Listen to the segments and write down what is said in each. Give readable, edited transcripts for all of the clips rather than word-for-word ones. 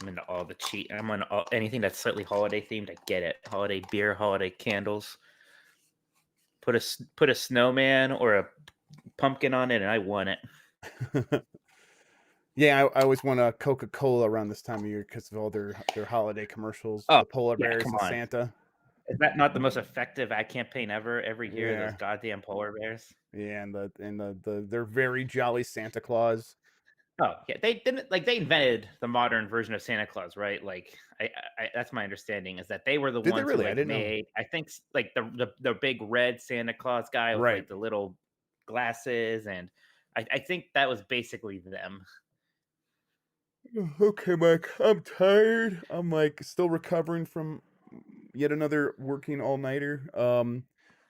I'm into all the cheat. I'm on anything that's slightly holiday themed. I get it. Holiday beer, holiday candles. Put a snowman or a pumpkin on it, and I want it. Yeah, I always want a Coca-Cola around this time of year because of all their holiday commercials, Oh the polar yeah, bears come and on. Santa. Is that not the most effective ad campaign ever? Every year, those Yeah, goddamn polar bears. yeah, and they're very jolly Santa Claus. Oh yeah, they didn't like they invented the modern version of Santa Claus, right? Like that's my understanding is that they were the Did they ones who really? I like didn't know. made I think like the big red Santa Claus guy with Right. like the little glasses, and I think that was basically them. Okay, Mike. I'm tired. I'm like still recovering from yet another working all nighter.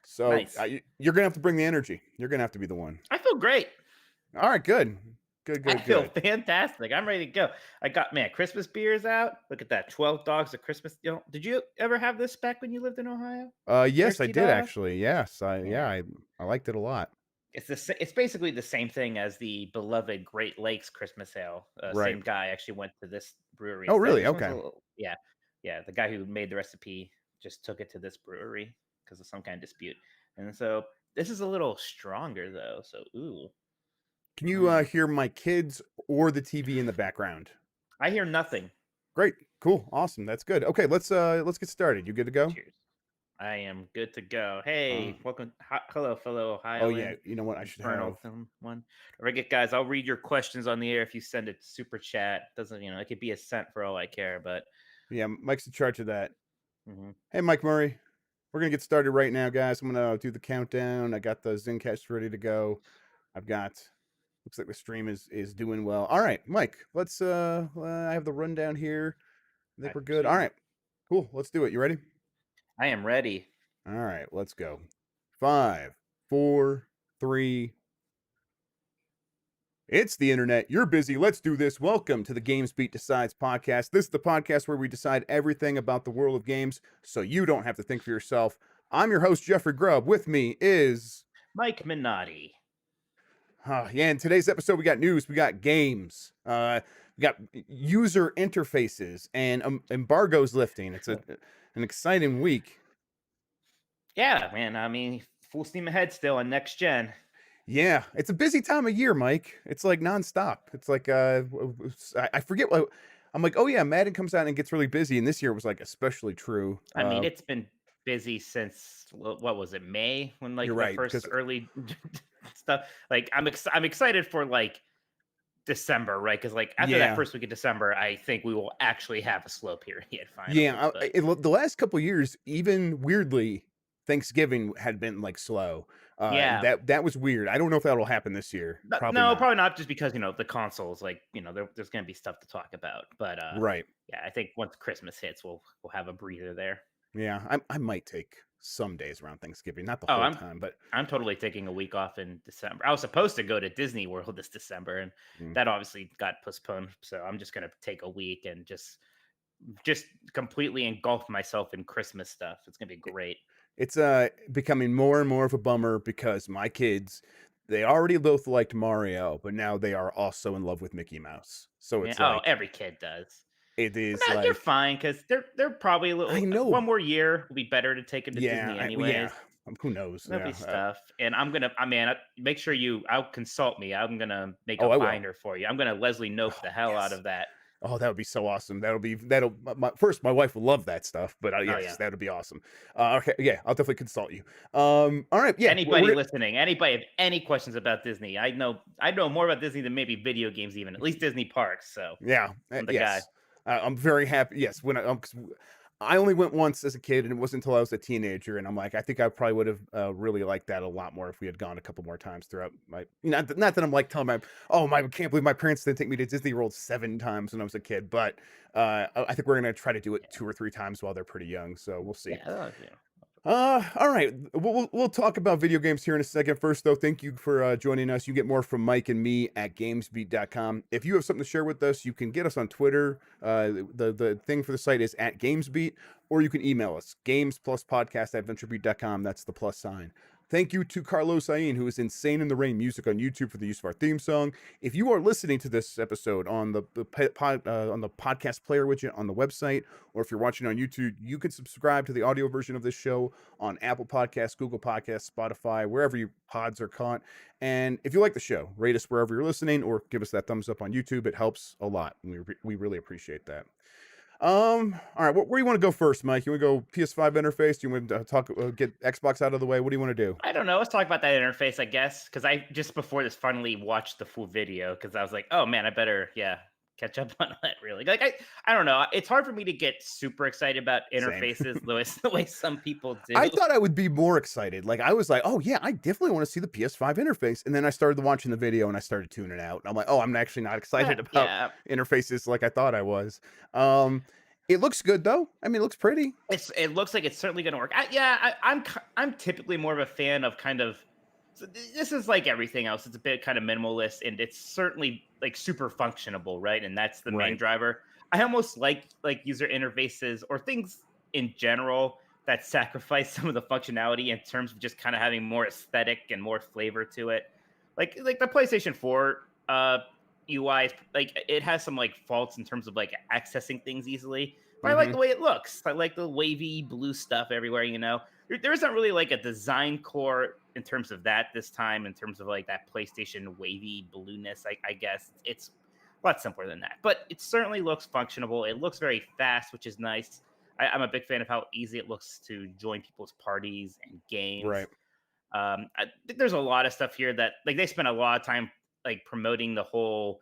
So Nice. you're gonna have to bring the energy. You're gonna have to be the one. I feel great. All right, good, good, I good, feel good. fantastic. I'm ready to go. I got man Christmas beers out. Look at that, 12 dogs of Christmas. Did you ever have this back when you lived in Ohio? Yes, I Thirsty did dog. actually. Yes, Yeah. I liked it a lot. It's basically the same thing as the beloved Great Lakes Christmas Ale. Right. Same guy actually went to this brewery Oh, instead. really? This one's a Okay. little, yeah, yeah. The guy who made the recipe just took it to this brewery because of some kind of dispute, and so this is a little stronger though. So ooh, Can you mm. hear my kids or the TV in the background? I hear nothing. Great. Cool. Awesome. That's good. Okay, let's get started. You good to go? Cheers. I am good to go. Uh, Hey, welcome. Hello, fellow oh yeah. Ohioan, You know what? I should Infernal have. one. All right, guys. I'll read your questions on the air if you send it super chat. Doesn't it could be a cent for all I care, but Yeah, Mike's in charge of that. mhm. Hey, Mike Murray. We're gonna get started right now, guys. I'm gonna do the countdown. I got the Zencash ready to go. I've got. Looks like the stream is doing well. All right, Mike. Let's. I have the rundown here. I I think we're good. All see. right. Cool. Let's do it. You ready? I am ready. All right. Let's go. Five, four, three. It's the internet. You're busy. Let's do this. Welcome to the GamesBeat Decides podcast. This is the podcast where we decide everything about the world of games so you don't have to think for yourself. I'm your host, Jeffrey Grubb. With me is. Mike Minotti. Yeah, in today's episode, we got news, we got games, we got user interfaces, and embargoes lifting. It's an exciting week. Yeah, man. I mean, full steam ahead still on next gen. Yeah, it's a busy time of year, Mike. It's like nonstop. It's like I forget what I'm like. Oh yeah, Madden comes out and gets really busy, and this year was like especially true. I mean, it's been busy since what was it, May, when You're like the right first because early stuff. Like I'm excited for like December, right? Because like after that yeah, first week of December, I think we will actually have a slow period finally. yeah. But The last couple years, even weirdly, Thanksgiving had been like slow. yeah, That was weird. I don't know if that'll happen this year. Probably no, not. probably not just because the consoles, like there's gonna be stuff to talk about. But Right. yeah, I think once Christmas hits, we'll have a breather there. Yeah. I might take some days around Thanksgiving, not the Oh, whole time, but I'm totally taking a week off in December. I was supposed to go to Disney World this December, and mm, that obviously got postponed. So I'm just gonna take a week and just completely engulf myself in Christmas stuff. It's gonna be it- great. it's becoming more and more of a bummer because my kids, they already both liked Mario, but now they are also in love with Mickey Mouse. So Yeah. it's Oh, like every kid does. it But is you're like fine because they're probably a I little. know. One more year will be better to take them to Yeah, Disney, yeah. anyways. Who knows? There'll be Yeah. stuff, and I'm gonna. I mean, make sure I'll consult me. I'm gonna make Oh, a I will. binder for you. I'm gonna Leslie Nope Oh, the hell out yes. of that. Oh, that would be so awesome. That'll first, my wife will love that stuff, but Oh yes, yeah. that would be awesome. Okay, yeah, I'll definitely consult you. All right, yeah, Anybody listening, anybody have any questions about Disney? I know more about Disney than maybe video games, even at least Disney parks. So yeah, I'm the guy. yes, I'm very happy. Yes, when 'cause I only went once as a kid, and it wasn't until I was a teenager, and I'm like, I think I probably would have really liked that a lot more if we had gone a couple more times throughout my. Not that I'm like telling I can't believe my parents didn't take me to Disney World 7 times when I was a kid, but I think we're gonna try to do it 2 or 3 times while they're pretty young, so we'll see. Yeah, yeah. All right. We'll talk about video games here in a second. First, though, thank you for joining us. You get more from Mike and me at GamesBeat.com. If you have something to share with us, you can get us on Twitter. The thing for the site is at GamesBeat, or you can email us gamespluspodcast@venturebeat.com. That's the plus sign. Thank you to Carlos Ain, who is Insane in the Rain music on YouTube for the use of our theme song. If you are listening to this episode on on the podcast player widget on the website, or if you're watching on YouTube, you can subscribe to the audio version of this show on Apple Podcasts, Google Podcasts, Spotify, wherever your pods are caught. And if you like the show, rate us wherever you're listening, or give us that thumbs up on YouTube. It helps a lot. We really appreciate that. All right, where do you want to go first, Mike? You want to go PS5 interface? Do you want to talk, get Xbox out of the way? What do you want to do? I don't know. Let's talk about that interface, I guess, because I just before this finally watched the full video because I was like, oh man, I better catch up on that. Really, like I don't know. It's hard for me to get super excited about Same. interfaces the way some people do. I thought I would be more excited. Like I was like, oh yeah, I definitely want to see the PS5 interface. And then I started watching the video and I started tuning out. And I'm like, oh, I'm actually not excited about Yeah, interfaces like I thought I was. It looks good though. I mean, it looks pretty. it looks like it's certainly going to work. I'm typically more of a fan of kind of. So this is like everything else. It's a bit kind of minimalist, and it's certainly like super functionable, right? And that's the main Right. driver. I almost like user interfaces or things in general that sacrifice some of the functionality in terms of just kind of having more aesthetic and more flavor to it. Like the PlayStation 4 UI is like it has some like faults in terms of like accessing things easily. But I like Mm-hmm. the way it looks. I like the wavy blue stuff everywhere, there isn't really like a design core in terms of that this time, in terms of like that PlayStation wavy blueness. I guess it's a lot simpler than that, but it certainly looks functional. It looks very fast, which is nice. I'm a big fan of how easy it looks to join people's parties and games. Right. I think there's a lot of stuff here that like they spent a lot of time like promoting the whole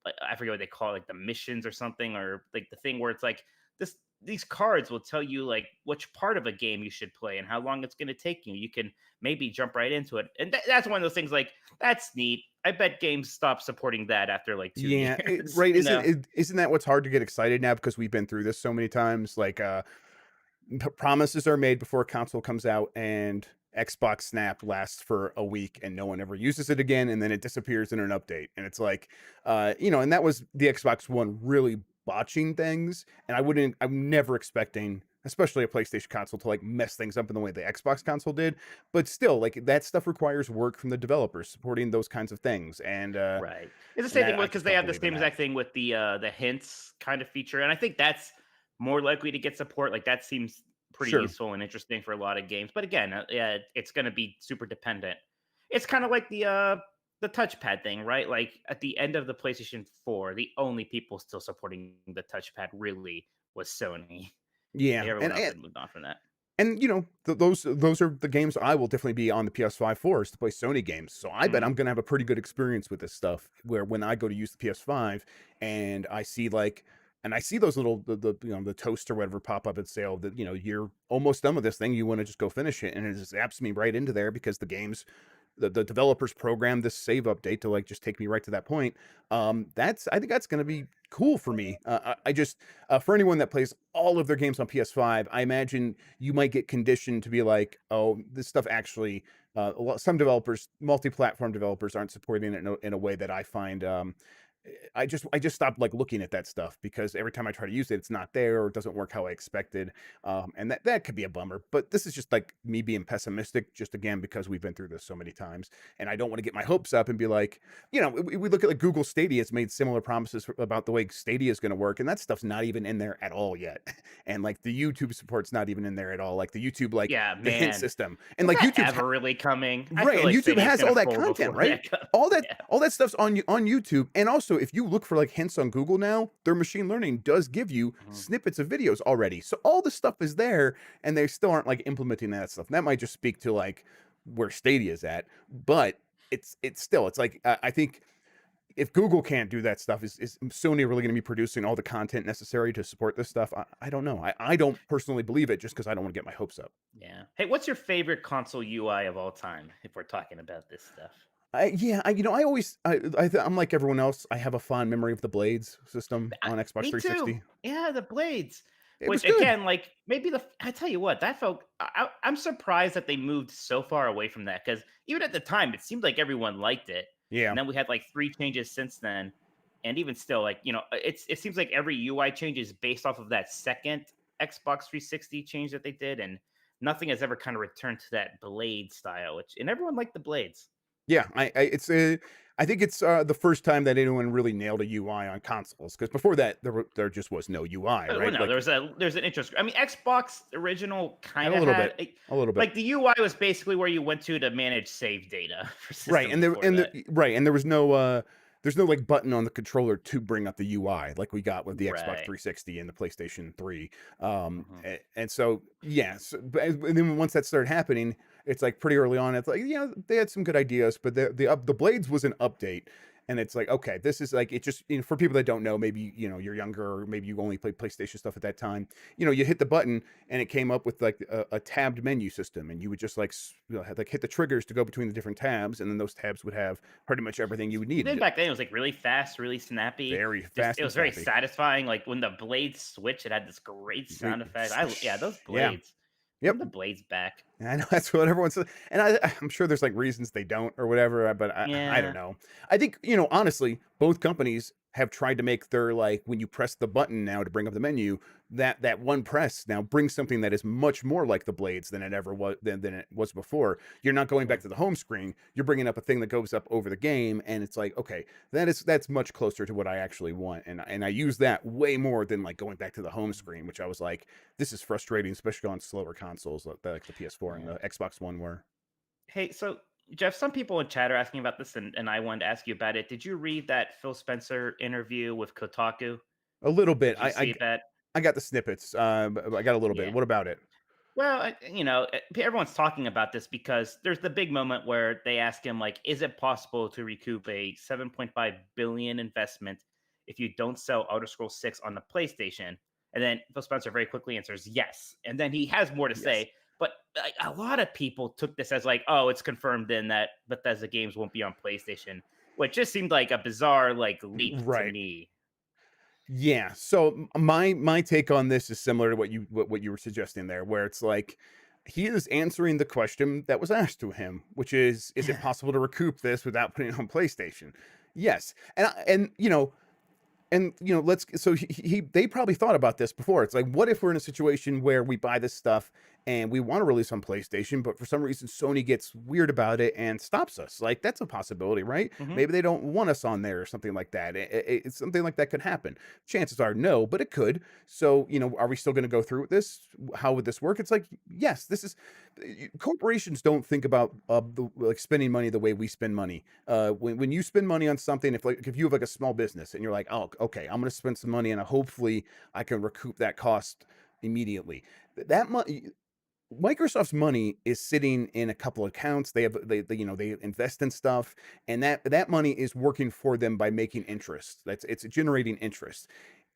I forget what they call it, like the missions or something, or like the thing where it's like these cards will tell you like which part of a game you should play and how long it's going to take you. You can maybe jump right into it, and that's one of those things like that's neat. I bet games stop supporting that after like 2 years. Right. You know, Isn't that what's hard to get excited now because we've been through this so many times? Like, promises are made before a console comes out, and Xbox Snap lasts for a week and no one ever uses it again, and then it disappears in an update. And it's like, and that was the Xbox One really botching things. And I'm never expecting, especially a PlayStation console, to like mess things up in the way the Xbox console did. But still, like that stuff requires work from the developers supporting those kinds of things. right? It's the And same thing that I with because just they don't have the believe in same that. exact thing with the hints kind of feature, and I think that's more likely to get support. Like that seems pretty Sure. useful and interesting for a lot of games. But again, yeah, it's going to be super dependent. It's kind of like the touchpad thing, right? Like at the end of the PlayStation 4, the only people still supporting the touchpad really was Sony. Yeah. Like everyone else had moved on from that. And those are the games I will definitely be on the PS5 for, is to play Sony games. So I bet Mhm. I'm gonna have a pretty good experience with this stuff. Where when I go to use the PS5 and I see those little the toast or whatever pop up and say, oh, that you're almost done with this thing. You want to just go finish it, and it just zaps me right into there because the developers programmed this save update to like just take me right to that point. I think that's going to be cool for me. I just For anyone that plays all of their games on PS5, I imagine you might get conditioned to be like, oh, this stuff actually. Some developers, multi-platform developers, aren't supporting it in a way that I find. I just stopped like looking at that stuff because every time I try to use it, it's not there or it doesn't work how I expected, and that could be a bummer. But this is just like me being pessimistic, just again because we've been through this so many times, and I don't want to get my hopes up and be like, we look at like Google Stadia has made similar promises about the way Stadia is going to work, and that stuff's not even in there at all yet, and like the YouTube support's not even in there at all, like the YouTube Yeah, the hint man. system, and Is like that YouTube's ever really coming? I right, feel and like YouTube Stadia's has gonna all that fold content, before right? that comes. All that Yeah. all that stuff's on YouTube. And also, if you look for like hints on Google now, their machine learning does give you Mhm. snippets of videos already. So all this stuff is there, and they still aren't like implementing that stuff. And that might just speak to like where Stadia is at, but it's like I think if Google can't do that stuff, is Sony really going to be producing all the content necessary to support this stuff? I don't know. I don't personally believe it just because I don't want to get my hopes up. Yeah. Hey, what's your favorite console UI of all time? If we're talking about this stuff. Yeah, I always, I'm like everyone else. I have a fond memory of the Blades system on Xbox Me too. 360. Yeah, the blades. It was Which good. again, like maybe I tell you what, that felt. I'm surprised that they moved so far away from that because even at the time, it seemed like everyone liked it, Yeah, and then we had like three changes since then, and even still, like it seems like every UI change is based off of that second Xbox 360 change that they did, and nothing has ever kind of returned to that blade style, which and everyone liked the blades. Yeah, I think it's the first time that anyone really nailed a UI on consoles because before that there just was no UI, Well, right? no, Like there's an interest. I mean, Xbox original a kind of little bit, had a little bit. like the UI was basically where you went to manage save data for Right, systems before and that. there was no there's no like button on the controller to bring up the UI like we got with the Xbox Right. 360 and the PlayStation 3. Mhm. And so yes, and then once that started happening, it's like pretty early on. It's like they had some good ideas, but the Blades was an update, and it's like okay, this is like it just for people that don't know, maybe you're younger or maybe you only played PlayStation stuff at that time. You hit the button and it came up with like a tabbed menu system, and you would just like had, like hit the triggers to go between the different tabs, and then those tabs would have pretty much everything you would Then need. back then it was like really fast, really snappy. Very Just fast it and was very snappy. satisfying. Like when the blades switch, it had this great sound effect. Yeah, those Yeah. blades. Yep. Bring the blades back. I know that's what everyone says, and I'm sure there's like reasons they don't or whatever, but I don't Yeah. know. I think honestly, both companies have tried to make their like when you press the button now to bring up the menu, that one press now brings something that is much more like the blades than it ever was than it was before. You're not going back Mhm. to the home screen. You're bringing up a thing that goes up over the game, and it's like okay, that's much closer to what I actually want, and I use that way more than like going back to the home screen, which I was like, this is frustrating, especially on slower consoles like the PS4 and Yeah. the Xbox One were. Hey, so Jeff, some people in chat are asking about this, and I wanted to ask you about it. Did you read that Phil Spencer interview with Kotaku? A little bit. Did you see that? I got the snippets. I got a little bit. Yeah. What about it? Well, everyone's talking about this because there's the big moment where they ask him, like, is it possible to recoup a 7.5 billion investment if you don't sell Elder Scrolls 6 on the PlayStation? And then Phil Spencer very quickly answers yes. And then he has more to Yes. say, but like, a lot of people took this as like, oh, it's confirmed then that Bethesda games won't be on PlayStation, which just seemed like a bizarre like leap to Right. me. Yeah. So my take on this is similar to what you were suggesting there, where it's like he is answering the question that was asked to him, which is it possible to recoup this without putting it on PlayStation? Yes. And let's so they probably thought about this before. It's like, what if we're in a situation where we buy this stuff and we want to release on PlayStation, but for some reason Sony gets weird about it and stops us? Like that's a possibility, right? Hmm. Maybe they don't want us on there or something like that. It's something like that could happen. Chances are no, but it could. So are we still going to go through with this? How would this work? It's like yes, this is corporations don't think about like spending money the way we spend money. When you spend money on something, if you have like a small business and you're like, oh, okay, I'm going to spend some money and hopefully I can recoup that cost immediately. That money, Microsoft's money is sitting in a couple of accounts. They invest in stuff, and that money is working for them by making interest. It's generating interest.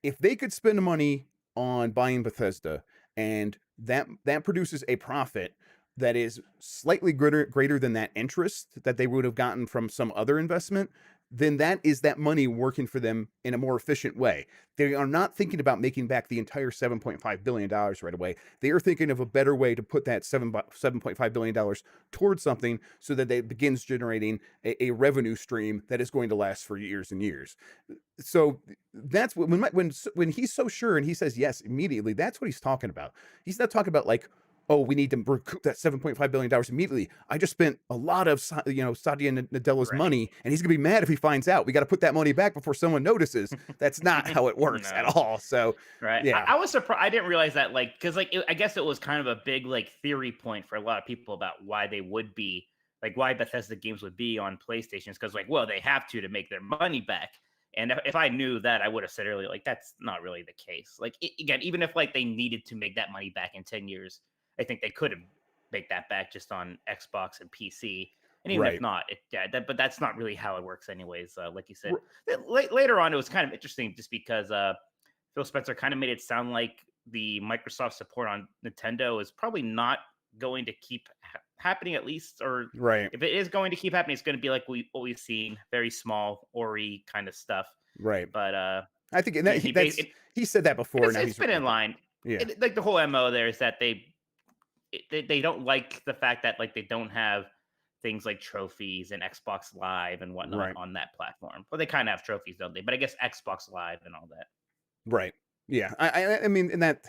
If they could spend money on buying Bethesda and that produces a profit that is slightly greater than that interest that they would have gotten from some other investment, then that is that money working for them in a more efficient way. They are not thinking about making back the entire $7.5 billion right away. They are thinking of a better way to put that $7.5 billion towards something so that it begins generating a revenue stream that is going to last for years and years. So that's when he's so sure and he says yes immediately, that's what he's talking about. He's not talking about like, oh, we need to recoup that $7.5 billion immediately. I just spent a lot of Satya Nadella's Right. money, and he's gonna be mad if he finds out. We got to put that money back before someone notices. That's not how it works at No. all. So Right. yeah, I was surprised. I didn't realize that, like, because, like, I guess it was kind of a big, like, theory point for a lot of people about why they would be, like, why Bethesda games would be on PlayStations. Because, like, well, they have to make their money back. And if I knew that, I would have said earlier, like, that's not really the case. Like, again, even if, like, they needed to make that money back in 10 years, I think they could have make that back just on Xbox and PC. And even if right. not, but that's not really how it works, anyways. Like you said, later on, it was kind of interesting just because Phil Spencer kind of made it sound like the Microsoft support on Nintendo is probably not going to keep happening, at least, or Right. if it is going to keep happening, it's going to be like what we've seen, very small Ori kind of stuff. Right. But I think he, he ba- he said that and before. Now it's he's been in recanted. line. Yeah. Like the whole mo there is that they don't like the fact that like they don't have things like trophies and Xbox Live and whatnot Right. on that platform. Well, they kind of have trophies, don't they? But I guess Xbox Live and all that. Right. Yeah. I mean, and that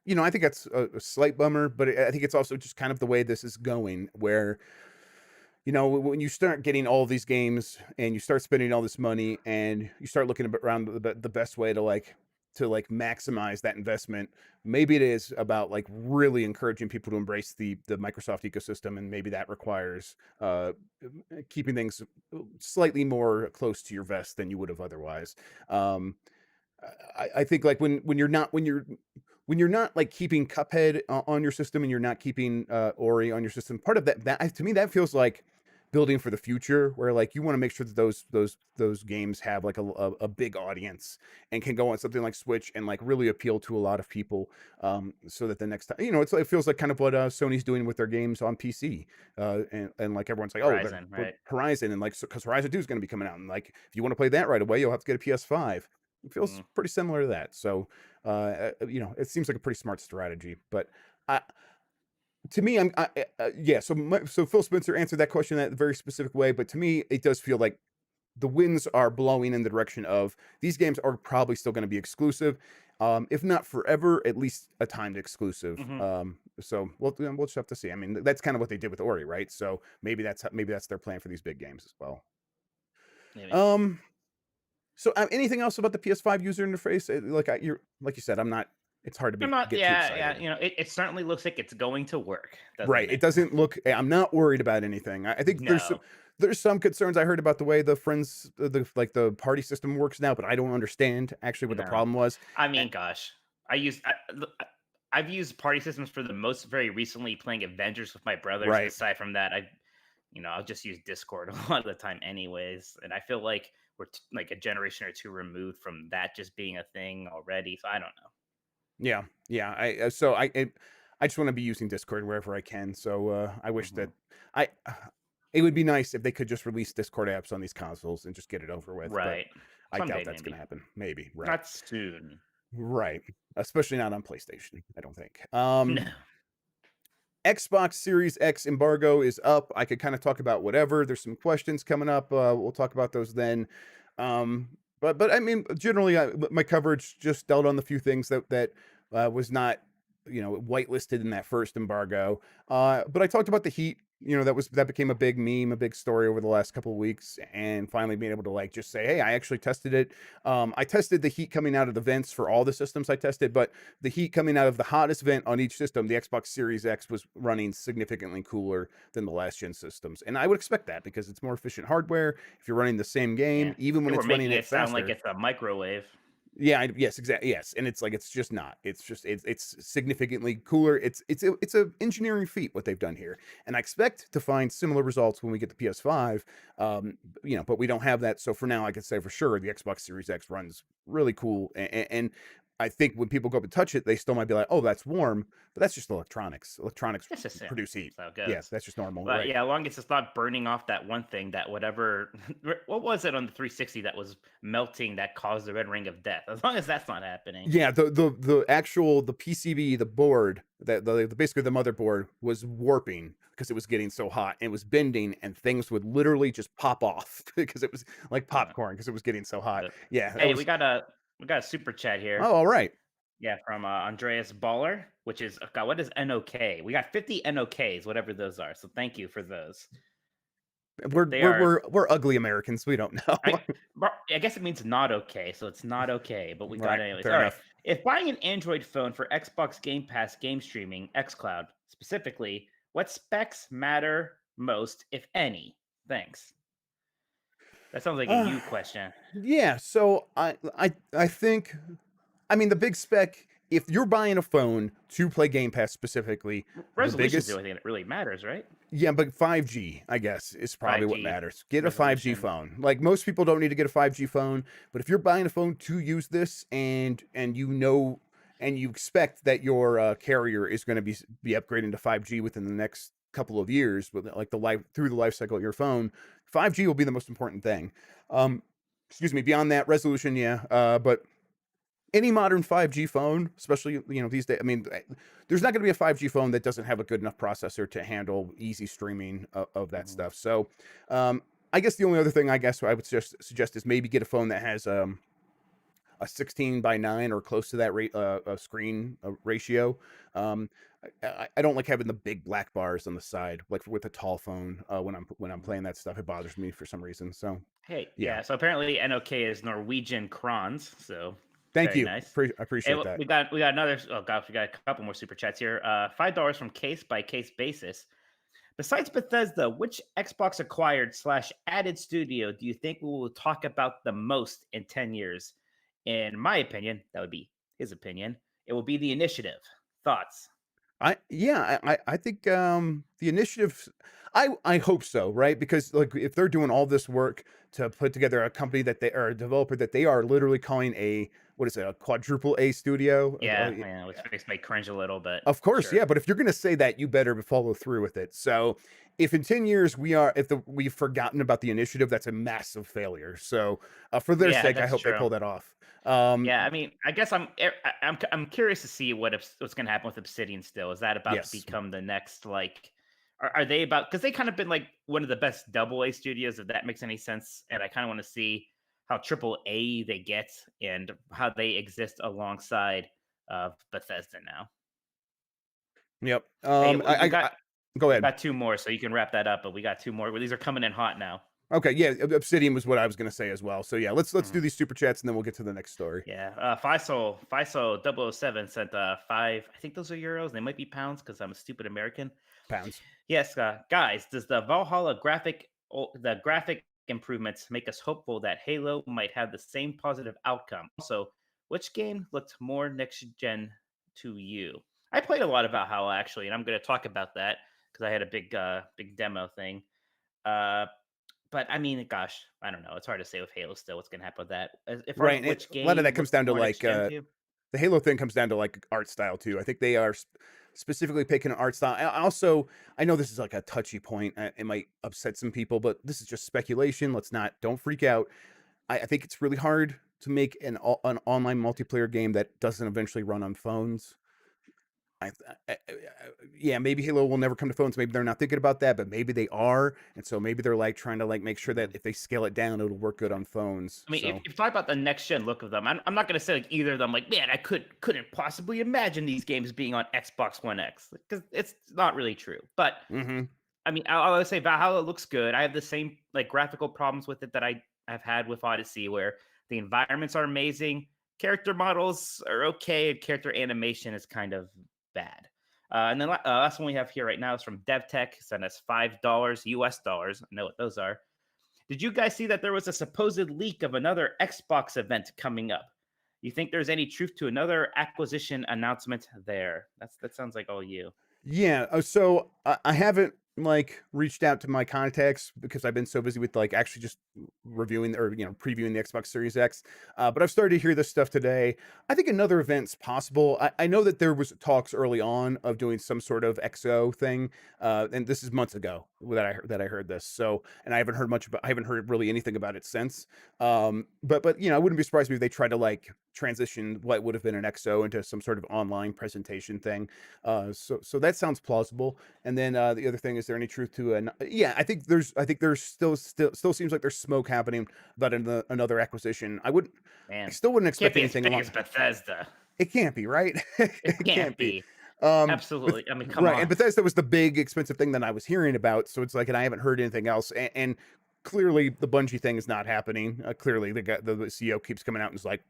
I think that's a slight bummer, but I think it's also just kind of the way this is going, where when you start getting all these games and you start spending all this money and you start looking around the best way to maximize that investment, maybe it is about like really encouraging people to embrace the Microsoft ecosystem, and maybe that requires keeping things slightly more close to your vest than you would have otherwise. um I think like when you're not like keeping Cuphead on your system, and you're not keeping Ori on your system, part of that to me that feels like building for the future, where like you want to make sure that those games have like a big audience and can go on something like Switch and like really appeal to a lot of people, so that the next time, it feels like kind of what Sony's doing with their games on PC, and like everyone's like, oh, Horizon, but right? Horizon, and like, because Horizon 2 is going to be coming out, and like if you want to play that right away, you'll have to get a PS5. It feels Mm. pretty similar to that. So, it seems like a pretty smart strategy. But I, to me, yeah. So Phil Spencer answered that question in that very specific way. But to me, it does feel like the winds are blowing in the direction of these games are probably still going to be exclusive, if not forever, at least a timed exclusive. Hmm. So we'll just have to see. I mean, that's kind of what they did with Ori, right? So maybe that's their plan for these big games as well. Maybe. Um, So, anything else about the PS5 user interface? Like you said, I'm not. It's hard to I'm not. get too Yeah, yeah. excited. It certainly looks like it's going to work, doesn't Right. It it? doesn't look. I'm not worried about anything. I think No. there's some concerns I heard about the way the friends the party system works now, but I don't understand actually what the No. problem was. I Uh, mean, gosh, I use I, look, I've used party systems for the most very recently playing Avengers with my brothers. Right. Aside from that, I'll just use Discord a lot of the time, anyways. And I feel like we're like a generation or two removed from that just being a thing already. So I don't know. Yeah. Yeah. I just want to be using Discord wherever I can. So I wish Hmm. that I. It would be nice if they could just release Discord apps on these consoles and just get it over with, but Right. I doubt Someday, that's going to maybe. happen. Maybe, right. Not soon. Right. Especially not on PlayStation, I don't think. No. Xbox Series X embargo is up. I could kind of talk about whatever. There's some questions coming up. We'll talk about those then. But I mean, generally, my coverage just dealt on the few things that was not, whitelisted in that first embargo. But I talked about the heat. That became a big meme, a big story over the last couple of weeks, and finally being able to like just say, hey, I actually tested it. I tested the heat coming out of the vents for all the systems I tested, but the heat coming out of the hottest vent on each system, the Xbox Series X, was running significantly cooler than the last gen systems. And I would expect that because it's more efficient hardware. If you're running the same game, Yeah. even They when were it's running making it it sound like faster. it's a microwave. Yeah, yes, exactly. Yes, and it's like it's just not. It's significantly cooler. It's a engineering feat what they've done here, and I expect to find similar results when we get the PS5. But we don't have that. So for now, I can say for sure the Xbox Series X runs really cool, and I think when people go up and touch it, they still might be like, "Oh, that's warm," but that's just electronics. Electronics It's just yeah, produce heat. that's how it Yeah, goes. that's just normal, But right? yeah, as long as it's not burning off that one thing, that whatever, what was it on the 360 that was melting that caused the red ring of death? As long as that's not happening. Yeah, the actual the PCB, the board, that basically the motherboard was warping because it was getting so hot, and it was bending, and things would literally just pop off because it was like Yeah. popcorn because it was getting so hot. But Yeah, that hey, was. we got a super chat here. Oh, all right. Yeah, from Andreas Baller, which is God. What is NOK? We got 50 NOKs, whatever those are. So thank you for those. We're They we're are we're we're ugly Americans. We don't know. I guess it means not okay, so it's not okay, but we got Right. it anyways. Fair All right. enough. If buying an Android phone for Xbox Game Pass game streaming, xCloud specifically, what specs matter most, if any? Thanks. That sounds like a Uh, you question. yeah. So I think. I mean, the big spec. If you're buying a phone to play Game Pass specifically, the Resolution's the biggest. only thing that really matters, right? Yeah, but 5G, I guess, is probably what 5G matters. Get a 5G resolution. phone. Like most people don't need to get a 5G phone, but if you're buying a phone to use this, and and you expect that your carrier is going to be upgrading to 5G within the next couple of years, with like through the life cycle of your phone, 5G will be the most important thing. Um, excuse me. Beyond that, resolution, yeah, but any modern 5G phone, especially these days. I mean, there's not going to be a 5G phone that doesn't have a good enough processor to handle easy streaming of that Mhm. stuff. So, I guess the only other thing I would suggest is maybe get a phone that has a 16:9 or close to that screen ratio. Um, I don't like having the big black bars on the side, like with a tall phone. When I'm playing that stuff, it bothers me for some reason. So Hey, yeah, yeah. So apparently NOK is Norwegian crowns. So thank very you. nice. I And appreciate that. we got another. Oh gosh, we got a couple more super chats here. $5 from case by case basis. Besides Bethesda, which Xbox acquired slash added studio do you think we will talk about the most in 10 years? In my opinion, that would be his opinion. It will be the initiative. Thoughts? I think the initiative I hope so, right? Because like if they're doing all this work to put together a company that they are a developer that they are literally calling a what is it, a quadruple A studio? Yeah, yeah, which makes me cringe a little, but Of course, sure. yeah, but if you're gonna say that, you better follow through with it. So, if in 10 years we've forgotten about the initiative, that's a massive failure. So, for their Yeah, sake, I that's hope they true. pull that off. Um, Yeah, I mean, I guess I'm curious to see what's going to happen with Obsidian. Still, is that about to yes. become the next like? Are they about because they kind of been like one of the best double A studios, if that makes any sense. And I kind of want to see how triple A they get and how they exist alongside Bethesda now. Yep. Hey, we got Go we ahead. got two more, so you can wrap that up. But we got two more. These are coming in hot now. Okay, yeah, Obsidian was what I was gonna say as well. So yeah, let's do Mhm. these super chats and then we'll get to the next story. Yeah, Faisal 007 sent five. I think those are euros. They might be pounds because I'm a stupid American. Pounds. Yes, guys, does the Valhalla the graphic improvements make us hopeful that Halo might have the same positive outcome? Also, which game looked more next gen to you? I played a lot of Valhalla actually, and I'm going to talk about that because I had a big demo thing. Uh, but I mean, gosh, I don't know. It's hard to say with Halo still what's going to happen with that. As far as Right. And which a lot of that game comes looks down to more next like gen to you? the Halo thing comes down to like art style too. I think they are specifically picking an art style. Also, I know this is like a touchy point. It might upset some people, but this is just speculation. Don't freak out. I think it's really hard to make an online multiplayer game that doesn't eventually run on phones. I, yeah, maybe Halo will never come to phones. Maybe they're not thinking about that, but maybe they are, and so maybe they're like trying to like make sure that if they scale it down, it'll work good on phones. I mean, if So, you talk about the next gen look of them, I'm not going to say like either of them. Like, man, I couldn't possibly imagine these games being on Xbox One X because it's not really true. But hmm I mean, I would say Valhalla looks good. I have the same like graphical problems with it that I have had with Odyssey, where the environments are amazing, character models are okay, and character animation is kind of bad. And then last one we have here right now is from DevTech. Sent us $5 US dollars. I know what those are. Did you guys see that there was a supposed leak of another Xbox event coming up? You think there's any truth to another acquisition announcement there? That sounds like all you. yeah. So I haven't like reached out to my contacts because I've been so busy with like actually just reviewing or previewing the Xbox Series X. But I've started to hear this stuff today. I think another event's possible. I know that there was talks early on of doing some sort of XO thing, and this is months ago that I heard this. So, and I haven't heard really anything about it since. But I wouldn't be surprised if they try to like transition what would have been an XO into some sort of online presentation thing. So that sounds plausible. And then the other thing, is there any truth to an? Yeah, I think there's still seems like there's smoke happening about another acquisition. I Man, still wouldn't can't expect be as anything big along. as Bethesda. It can't be right. It It can't can't be. be. But Absolutely. I mean, come right, and on. Bethesda was the big expensive thing that I was hearing about. So it's like, and I haven't heard anything else. And clearly, the Bungie thing is not happening. Clearly, the CEO keeps coming out and is like,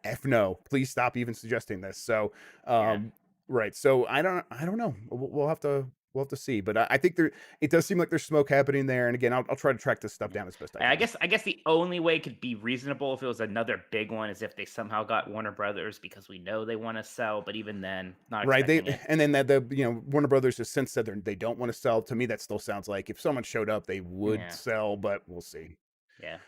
"F no, please stop even suggesting this." So, Yeah. right. So I don't know. We'll have to see. But I think it does seem like there's smoke happening there. And again, I'll try to track this stuff Yeah. down as best I And I can. guess I guess the only way it could be reasonable if it was another big one is if they somehow got Warner Brothers because we know they want to sell, but even then, not Right. They expecting it. and then that the Warner Brothers has since said they don't want to sell. To me, that still sounds like if someone showed up, they would Yeah. sell, but we'll see. Yeah.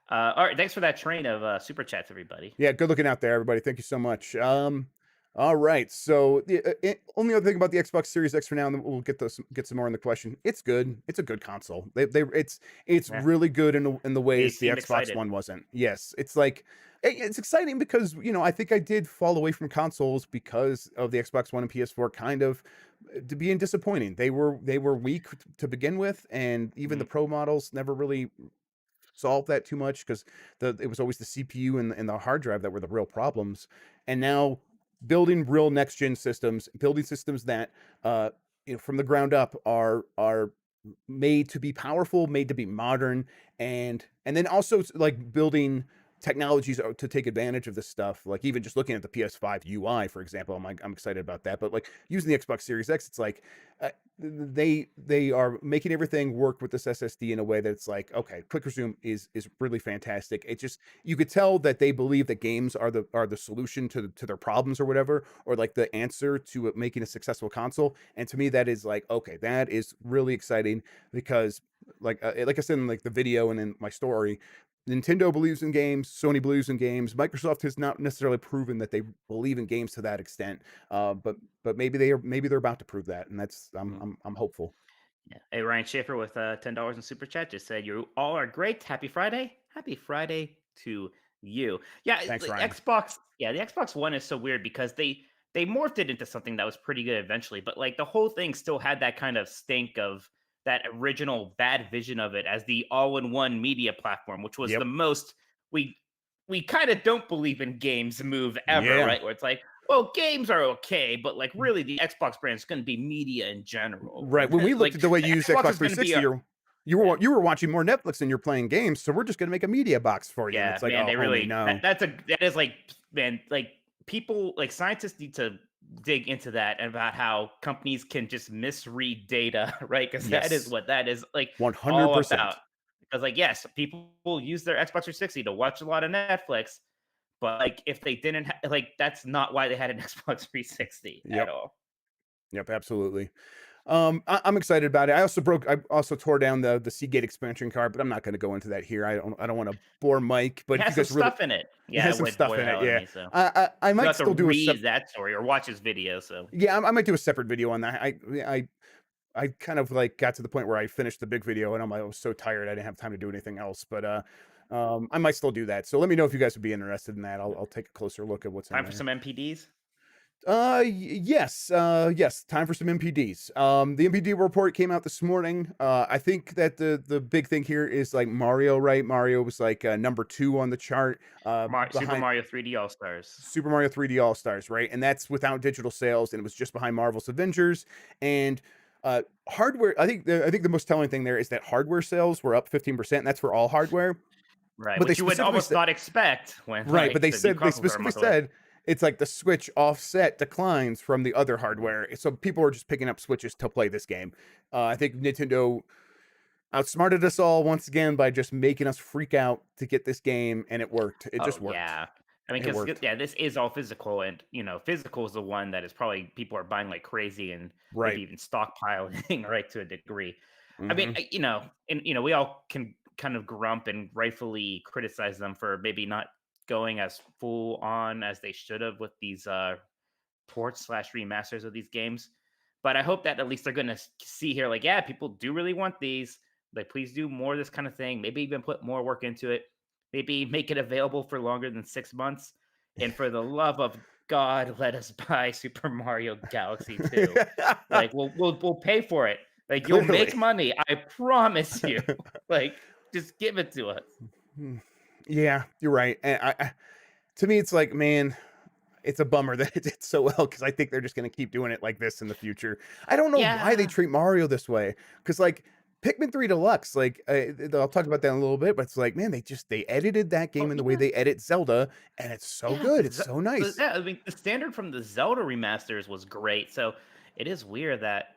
All right. Thanks for that train of super chats, everybody. Yeah, good looking out there, everybody. Thank you so much. All right. So the only other thing about the Xbox Series X for now, and then we'll get some more in the question. It's good. It's a good console. It's Yeah. really good in the They ways the seem Xbox excited. One wasn't. Yes, it's like it's exciting because I think I did fall away from consoles because of the Xbox One and PS4 kind of to being disappointing. They were weak to begin with, and even the Mhm. Pro models never really. solve that too much because it was always the CPU and the hard drive that were the real problems. And now building real next gen systems, building systems that from the ground up are made to be powerful, made to be modern, and then also like building technologies to take advantage of this stuff. Like even just looking at the PS5 UI, for example, I'm excited about that. But like using the Xbox Series X, it's like they are making everything work with this SSD in a way that's like, okay, quick resume is really fantastic. It just, you could tell that they believe that games are the solution to their problems or whatever, or like the answer to making a successful console. And to me, that is like, okay, that is really exciting because like I said in like the video and in my story, Nintendo believes in games, Sony believes in games. Microsoft has not necessarily proven that they believe in games to that extent, but maybe they're about to prove that, and that's Mhm. I'm hopeful. Yeah. Hey, Ryan Schaefer with $10 in super chat just said, "You all are great. Happy Friday. Happy Friday to you." Yeah, Thanks, the Ryan. Xbox. Yeah, the Xbox One is so weird because they morphed it into something that was pretty good eventually, but like the whole thing still had that kind of stink of that original bad vision of it as the all-in-one media platform, which was the Yep. most we we kind of don't believe in games move ever, Yeah. right? Where it's like, well, games are okay, but like really the Xbox brand is going to be media in general. Right. And When we looked like at the way the you used Xbox Xbox is going to be 360, a yeah, you were watching more Netflix than you're playing games, so we're just gonna make a media box for you. And yeah, it's like, man, oh, they homie, really no. that is like man, like people like scientists need to dig into that and about how companies can just misread data, right? Because that is Yes. what that is like all about. 100%. Because like yes, people use their Xbox 360 to watch a lot of Netflix, but like if they didn't like that's not why they had an Xbox 360 at Yep. all. Yep, absolutely. I'm excited about it. I also tore down the Seagate expansion card, but I'm not going to go into that here. I don't want to bore Mike. But It if has you some guys really, stuff in it. it Yeah, has it some would stuff bore the in it. hell out of Yeah, me. So I you'll might have to still do a read that story or watch his video. So yeah, I might do a separate video on that. I kind of like got to the point where I finished the big video and I was so tired I didn't have time to do anything else. But I might still do that. So let me know if you guys would be interested in that. I'll take a closer look at what's in time for there. some MPDs. Yes, yes, time for some MPDs. The MPD report came out this morning. I think that the big thing here is like Mario, right? Mario was like number 2 on the chart, Super behind Mario 3D All Stars. Super Mario 3D All Stars, right? And that's without digital sales, and it was just behind Marvel's Avengers and hardware. I think the most telling thing there is that hardware sales were up 15%, and that's for all hardware. Right, But they which you would specifically almost said, not expect when right, but like the new they consoles are a specifically month away. said it's like the Switch offset declines from the other hardware. So people are just picking up Switches to play this game. I think Nintendo outsmarted us all once again by just making us freak out to get this game, and it worked. It Oh just worked. yeah, I mean, It because worked. yeah, this is all physical, and physical is the one that is probably people are buying like crazy and maybe Right. even stockpiling right to a degree. I mean, Hmm. and we all can kind of grump and rightfully criticize them for maybe not going as full on as they should have with these ports slash remasters of these games. But I hope that at least they're going to see here, like, yeah, people do really want these. Like, please do more of this kind of thing. Maybe even put more work into it. Maybe make it available for longer than 6 months. And for the love of God, let us buy Super Mario Galaxy 2. Like, we'll pay for it. Like, you'll Clearly. make money. I promise you. Like, just give it to us. Mm. Yeah, you're right. And to me, it's like, man, it's a bummer that it did so well because I think they're just going to keep doing it like this in the future. I don't know why they Yeah. treat Mario this way because, like, Pikmin 3 Deluxe, like, I'll talk about that in a little bit, but it's like, man, they edited that game Oh, in the way yeah. they edit Zelda, and it's so Yeah, good. It's so nice. yeah, I mean, the standard from the Zelda remasters was great, so it is weird that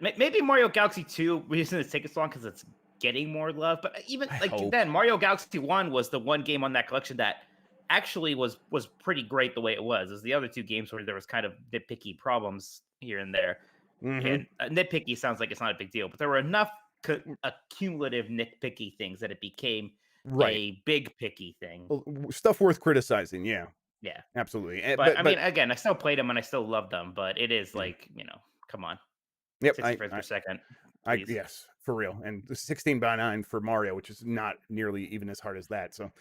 maybe Mario Galaxy 2 reason it's taking so long because it's getting more love, but even I like hope. then Mario Galaxy 1 was the one game on that collection that actually was pretty great the way it was. As the other two games where there was kind of nitpicky problems here and there, Hmm. and nitpicky sounds like it's not a big deal, but there were enough accumulative nitpicky things that it became Right. a big picky thing. Stuff worth criticizing. Yeah, Yeah. absolutely. But I mean, But again, I still played them and I still loved them, but it is yeah. like, come on, Yep. 60 frames per second, please. Yes, for real. And the 16 by 9 for Mario, which is not nearly even as hard as that. So,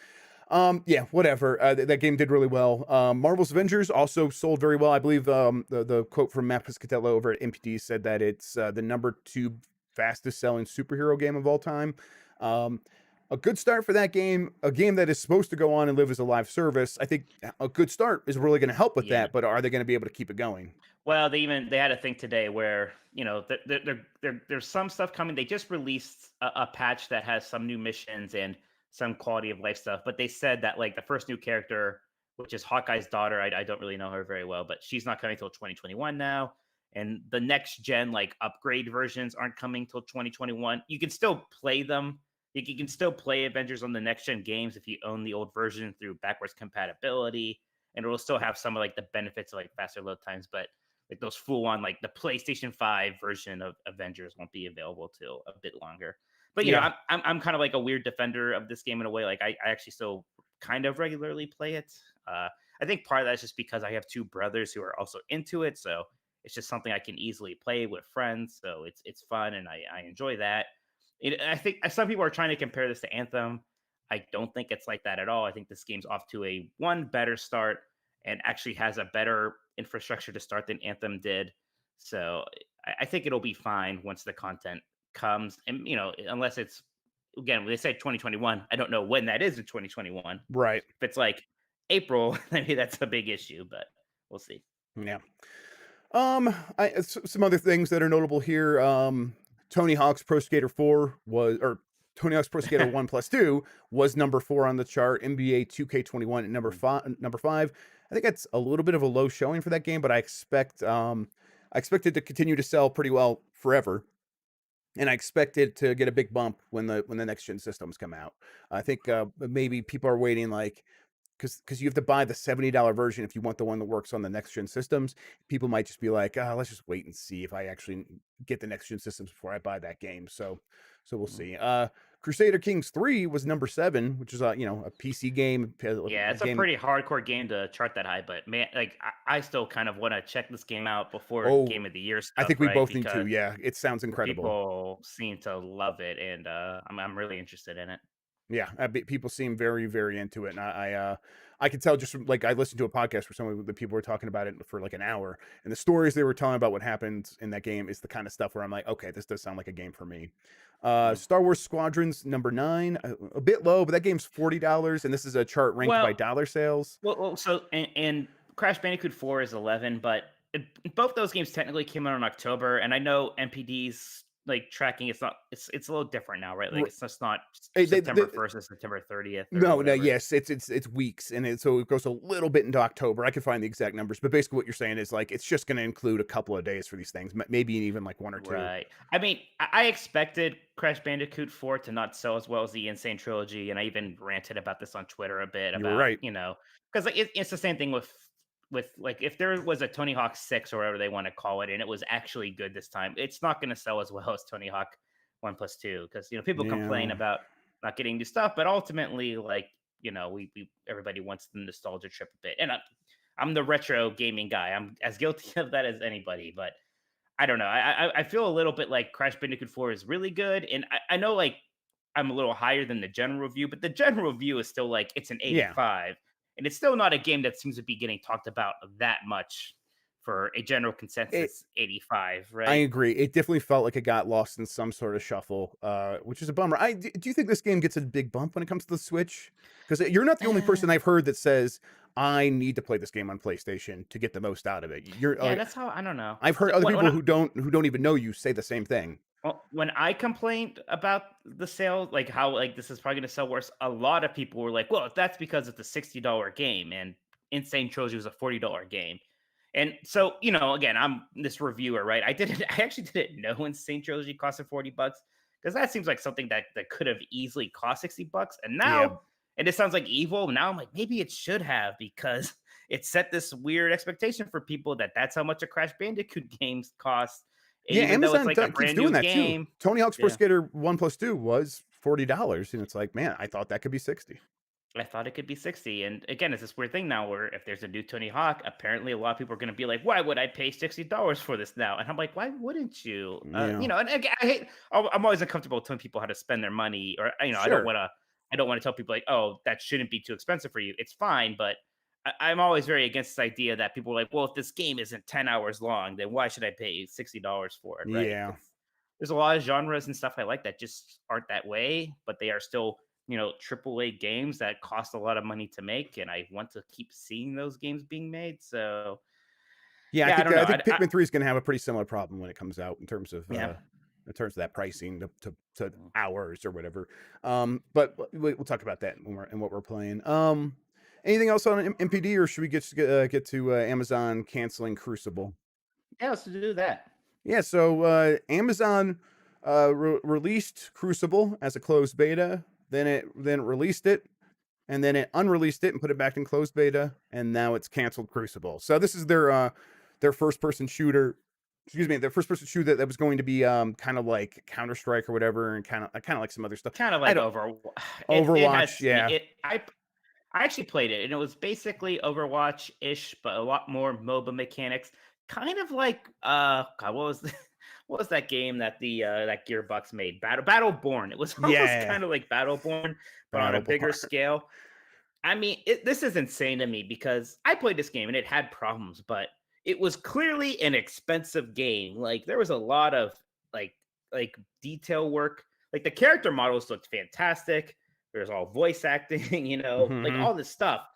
yeah, whatever. That game did really well. Marvel's Avengers also sold very well. I believe the quote from Matt Piscatella over at MPD said that it's the number 2 fastest selling superhero game of all time. Um, a good start for that game, a game that is supposed to go on and live as a live service. I think a good start is really going to help with Yeah. that, but are they going to be able to keep it going? Well, they had a thing today where there's some stuff coming. They just released a patch that has some new missions and some quality of life stuff. But they said that like the first new character, which is Hawkeye's daughter, I don't really know her very well, but she's not coming till 2021 now. And the next gen like upgrade versions aren't coming till 2021. You can still play them. You can still play Avengers on the next gen games if you own the old version through backwards compatibility, and it will still have some of like the benefits of like faster load times, but like those full on like the PlayStation 5 version of Avengers won't be available till a bit longer. But you know, Yeah. I'm kind of like a weird defender of this game in a way. Like I actually still kind of regularly play it. I think part of that is just because I have two brothers who are also into it, so it's just something I can easily play with friends. So it's fun and I enjoy that. I think some people are trying to compare this to Anthem. I don't think it's like that at all. I think this game's off to a one better start and actually has a better infrastructure to start than Anthem did. So I think it'll be fine once the content comes. And you know, unless it's again, they said 2021. I don't know when that is in 2021. Right. If it's like April, maybe that's a big issue, but we'll see. Yeah. Some other things that are notable here. Tony Hawk's Pro Skater 4 was, or Tony Hawk's Pro Skater 1 plus 2 was number 4 on the chart. NBA 2K21 at number Mm. five. Number 5. I think that's a little bit of a low showing for that game, but I expect it to continue to sell pretty well forever. And I expect it to get a big bump when the next gen systems come out. I think maybe people are waiting like because you have to buy the $70 version if you want the one that works on the next gen systems. People might just be like, let's just wait and see if I actually get the next gen systems before I buy that game. So we'll Mm. see. Crusader Kings 3 was number 7, which is a PC game, Yeah, a it's a game. pretty hardcore game to chart that high, but man, like I still kind of want to check this game out before Oh, Game of the Year I think stuff, we right? both need to. Because Yeah, it sounds incredible. people seem to love it, and I'm really interested in it. Yeah, people seem very, very into it, and I could tell just from, like, I listened to a podcast where some of the people were talking about it for like an hour, and the stories they were telling about what happened in that game is the kind of stuff where I'm like, okay, this does sound like a game for me. Mm. Star Wars Squadrons number 9, a bit low, but that game's $40, and this is a chart ranked by Well, dollar sales. so and Crash Bandicoot 4 is 11, but both those games technically came out in October, and I know MPD's like tracking. It's a little different now, right? Like R- it's just not they, September 1st or September 30th or no, no, whatever. yes, it's weeks, and so it goes a little bit into October. I can find the exact numbers, but basically what you're saying is like it's just going to include a couple of days for these things, maybe even like 1 or 2. Right. I mean, I expected Crash Bandicoot 4 to not sell as well as the Insane Trilogy, and I even ranted about this on Twitter a bit You were about, right. you know, because like it's the same thing with like if there was a Tony Hawk 6 or whatever they want to call it, and it was actually good this time, it's not going to sell as well as Tony Hawk 1 plus 2 because you know people complain Yeah. about not getting new stuff, but ultimately, like you know, we everybody wants the nostalgia trip a bit, and I'm the retro gaming guy. I'm as guilty of that as anybody, but I don't know. I feel a little bit like Crash Bandicoot 4 is really good, and I know like I'm a little higher than the general review, but the general review is still like it's an Yeah. 85, and it's still not a game that seems to be getting talked about that much for a general It consensus 85, I right? agree. It definitely felt like it got lost in some sort of shuffle, which is a bummer. Do you think this game gets a big bump when it comes to the Switch? Because you're not the only person I've heard that says I need to play this game on PlayStation to get the most out of it. You're Yeah, like that's how I don't know. I've heard So other people who don't even know you say the same thing. well, when I complained about the sale, like how like this is probably going to sell worse, a lot of people were like, "Well, that's because it's a $60 game, and Insane Trilogy was a $40 game." And so, you know, again, I'm this reviewer, right? I actually didn't know Insane Trilogy costed $40 because that seems like something that could have easily cost $60. And Yeah, now, and it sounds like evil. Now I'm like, maybe it should have because it set this weird expectation for people that that's how much a Crash Bandicoot games cost yeah. even though it's Amazon like a keeps brand doing new that too. game. Tony Hawk's Pro Yeah. Skater 1 plus 2 was $40, and it's like, man, I thought that could be 60. I thought it could be 60. And again, it's this weird thing now where if there's a new Tony Hawk, apparently a lot of people are going to be like, why would I pay $60 for this now? And I'm like, why wouldn't you? Yeah, And again, I'm always uncomfortable telling people how to spend their money or, sure. I don't want to tell people like, oh, that shouldn't be too expensive for you. It's fine. But I'm always very against this idea that people are like, well, if this game isn't 10 hours long, then why should I pay $60 for it? Right. Yeah. There's a lot of genres and stuff I like that just aren't that way, but they are still AAA games that cost a lot of money to make, and I want to keep seeing those games being made. So Yeah, I yeah, I think don't know. I think Pikmin 3 is going to have a pretty similar problem when it comes out Yeah. in terms of that pricing to hours or whatever. But we'll talk about that when we're and what we're playing. Anything else on MPD, or should we get to Amazon canceling Crucible? Yeah, let's do that. Yeah, so Amazon released Crucible as a closed beta, then released it, and then it unreleased it and put it back in closed beta, and now it's canceled Crucible. So this is their first person shooter. Excuse me, their first person shooter that was going to be kind of like Counter Strike or whatever, and kind of like some other stuff. Kind of I like don't it has Overwatch, me. yeah, I actually played it, and it was basically Overwatch-ish, but a lot more MOBA mechanics. Kind of like God, what was what was that game that that Gearbox made? Battleborn. It was almost yeah, kind of like Battleborn, but on a bigger Battleborn. scale. I mean, this is insane to me because I played this game and it had problems, but it was clearly an expensive game. Like there was a lot of like like detail work. Like the character models looked fantastic. There's all voice acting, like Hmm. all this stuff.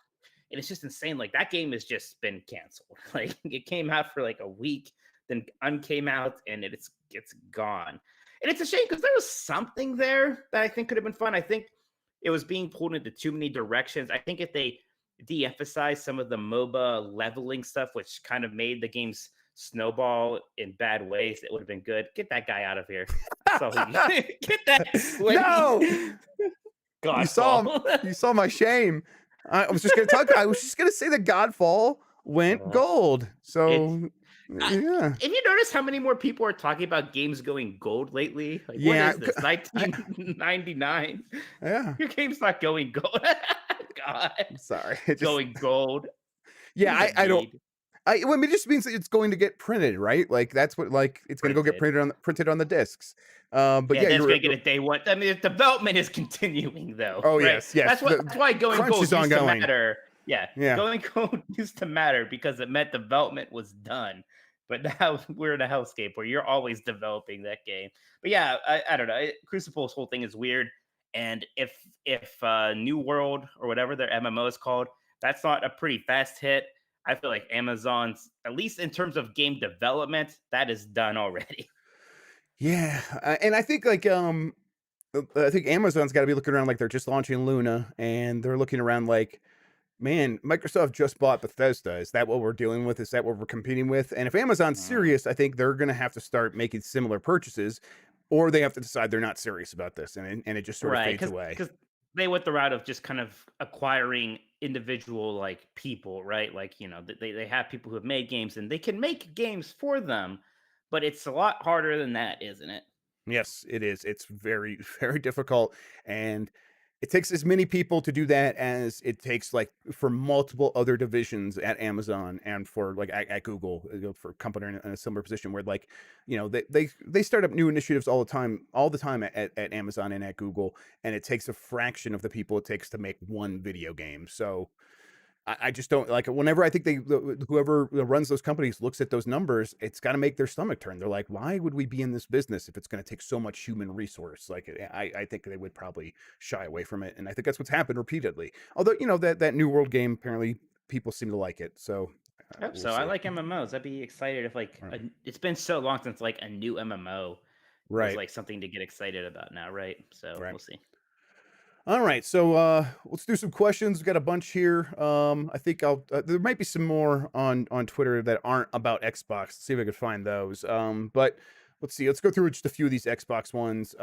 And it's just insane. Like that game has just been canceled. Like it came out for like a week, then uncame out, and it's gone. And it's a shame because there was something there that I think could have been fun. I think it was being pulled into too many directions. I think if they de-emphasized some of the MOBA leveling stuff, which kind of made the games snowball in bad ways, it would have been good. Get that guy out of here. So get that No, sweaty you saw godfall. you saw my shame. I was just gonna say that Godfall went Uh, gold. it's So I, yeah, have you noticed how many more people are talking about games going gold lately? Like, what yeah, is this? I, 1999? yeah. Your game's not going gold. God, I'm sorry. It it's just going gold. What yeah, does it I don't. mean? Well, I mean, it just means that it's going to get printed, right? Like that's what like it's going to go get Printed. printed on the discs. But Yeah, yeah, then it's gonna get a day one. I mean, the development is continuing though, oh right? yes, yes. The That's why going crunch gold is used to ongoing. matter. Yeah, Yeah. going gold used to matter because it meant development was done. But now we're in a hellscape where you're always developing that game. But yeah, I don't know. Crucible's whole thing is weird. And if New World or whatever their MMO is called, that's not a pretty fast hit. I feel like Amazon's, at least in terms of game development, that is done already. Yeah, and I think like I think Amazon's got to be looking around like they're just launching Luna, and they're looking around like, man, Microsoft just bought Bethesda. Is that what we're dealing with? Is that what we're competing with? And if Amazon's Mm. serious, I think they're going to have to start making similar purchases, or they have to decide they're not serious about this, and it just sort of Right, fades away. because they went the route of just kind of acquiring individual like people, right? Like, they have people who have made games and they can make games for them, but it's a lot harder than that, isn't it? Yes, it is. It's very, very difficult. And it takes as many people to do that as it takes like for multiple other divisions at Amazon and for like at Google, for a company in a similar position where like, they start up new initiatives all the time at Amazon and at Google. And it takes a fraction of the people it takes to make one video game. So I just don't like it. Whenever I think whoever runs those companies looks at those numbers, it's got to make their stomach turn. They're like, why would we be in this business if it's going to take so much human resource? Like, I think they would probably shy away from it, and I think that's what's happened repeatedly. Although that New World game apparently people seem to like it, so I hope we'll so. I see. like MMOs. I'd be excited if like Right. it's been so long since like a new MMO was Right. like something to get excited about now, right? So Right. we'll see. All right, so let's do some questions. We've got a bunch here. I think there might be some more on Twitter that aren't about Xbox. Let's see if I can find those. But let's see. Let's go through just a few of these Xbox ones.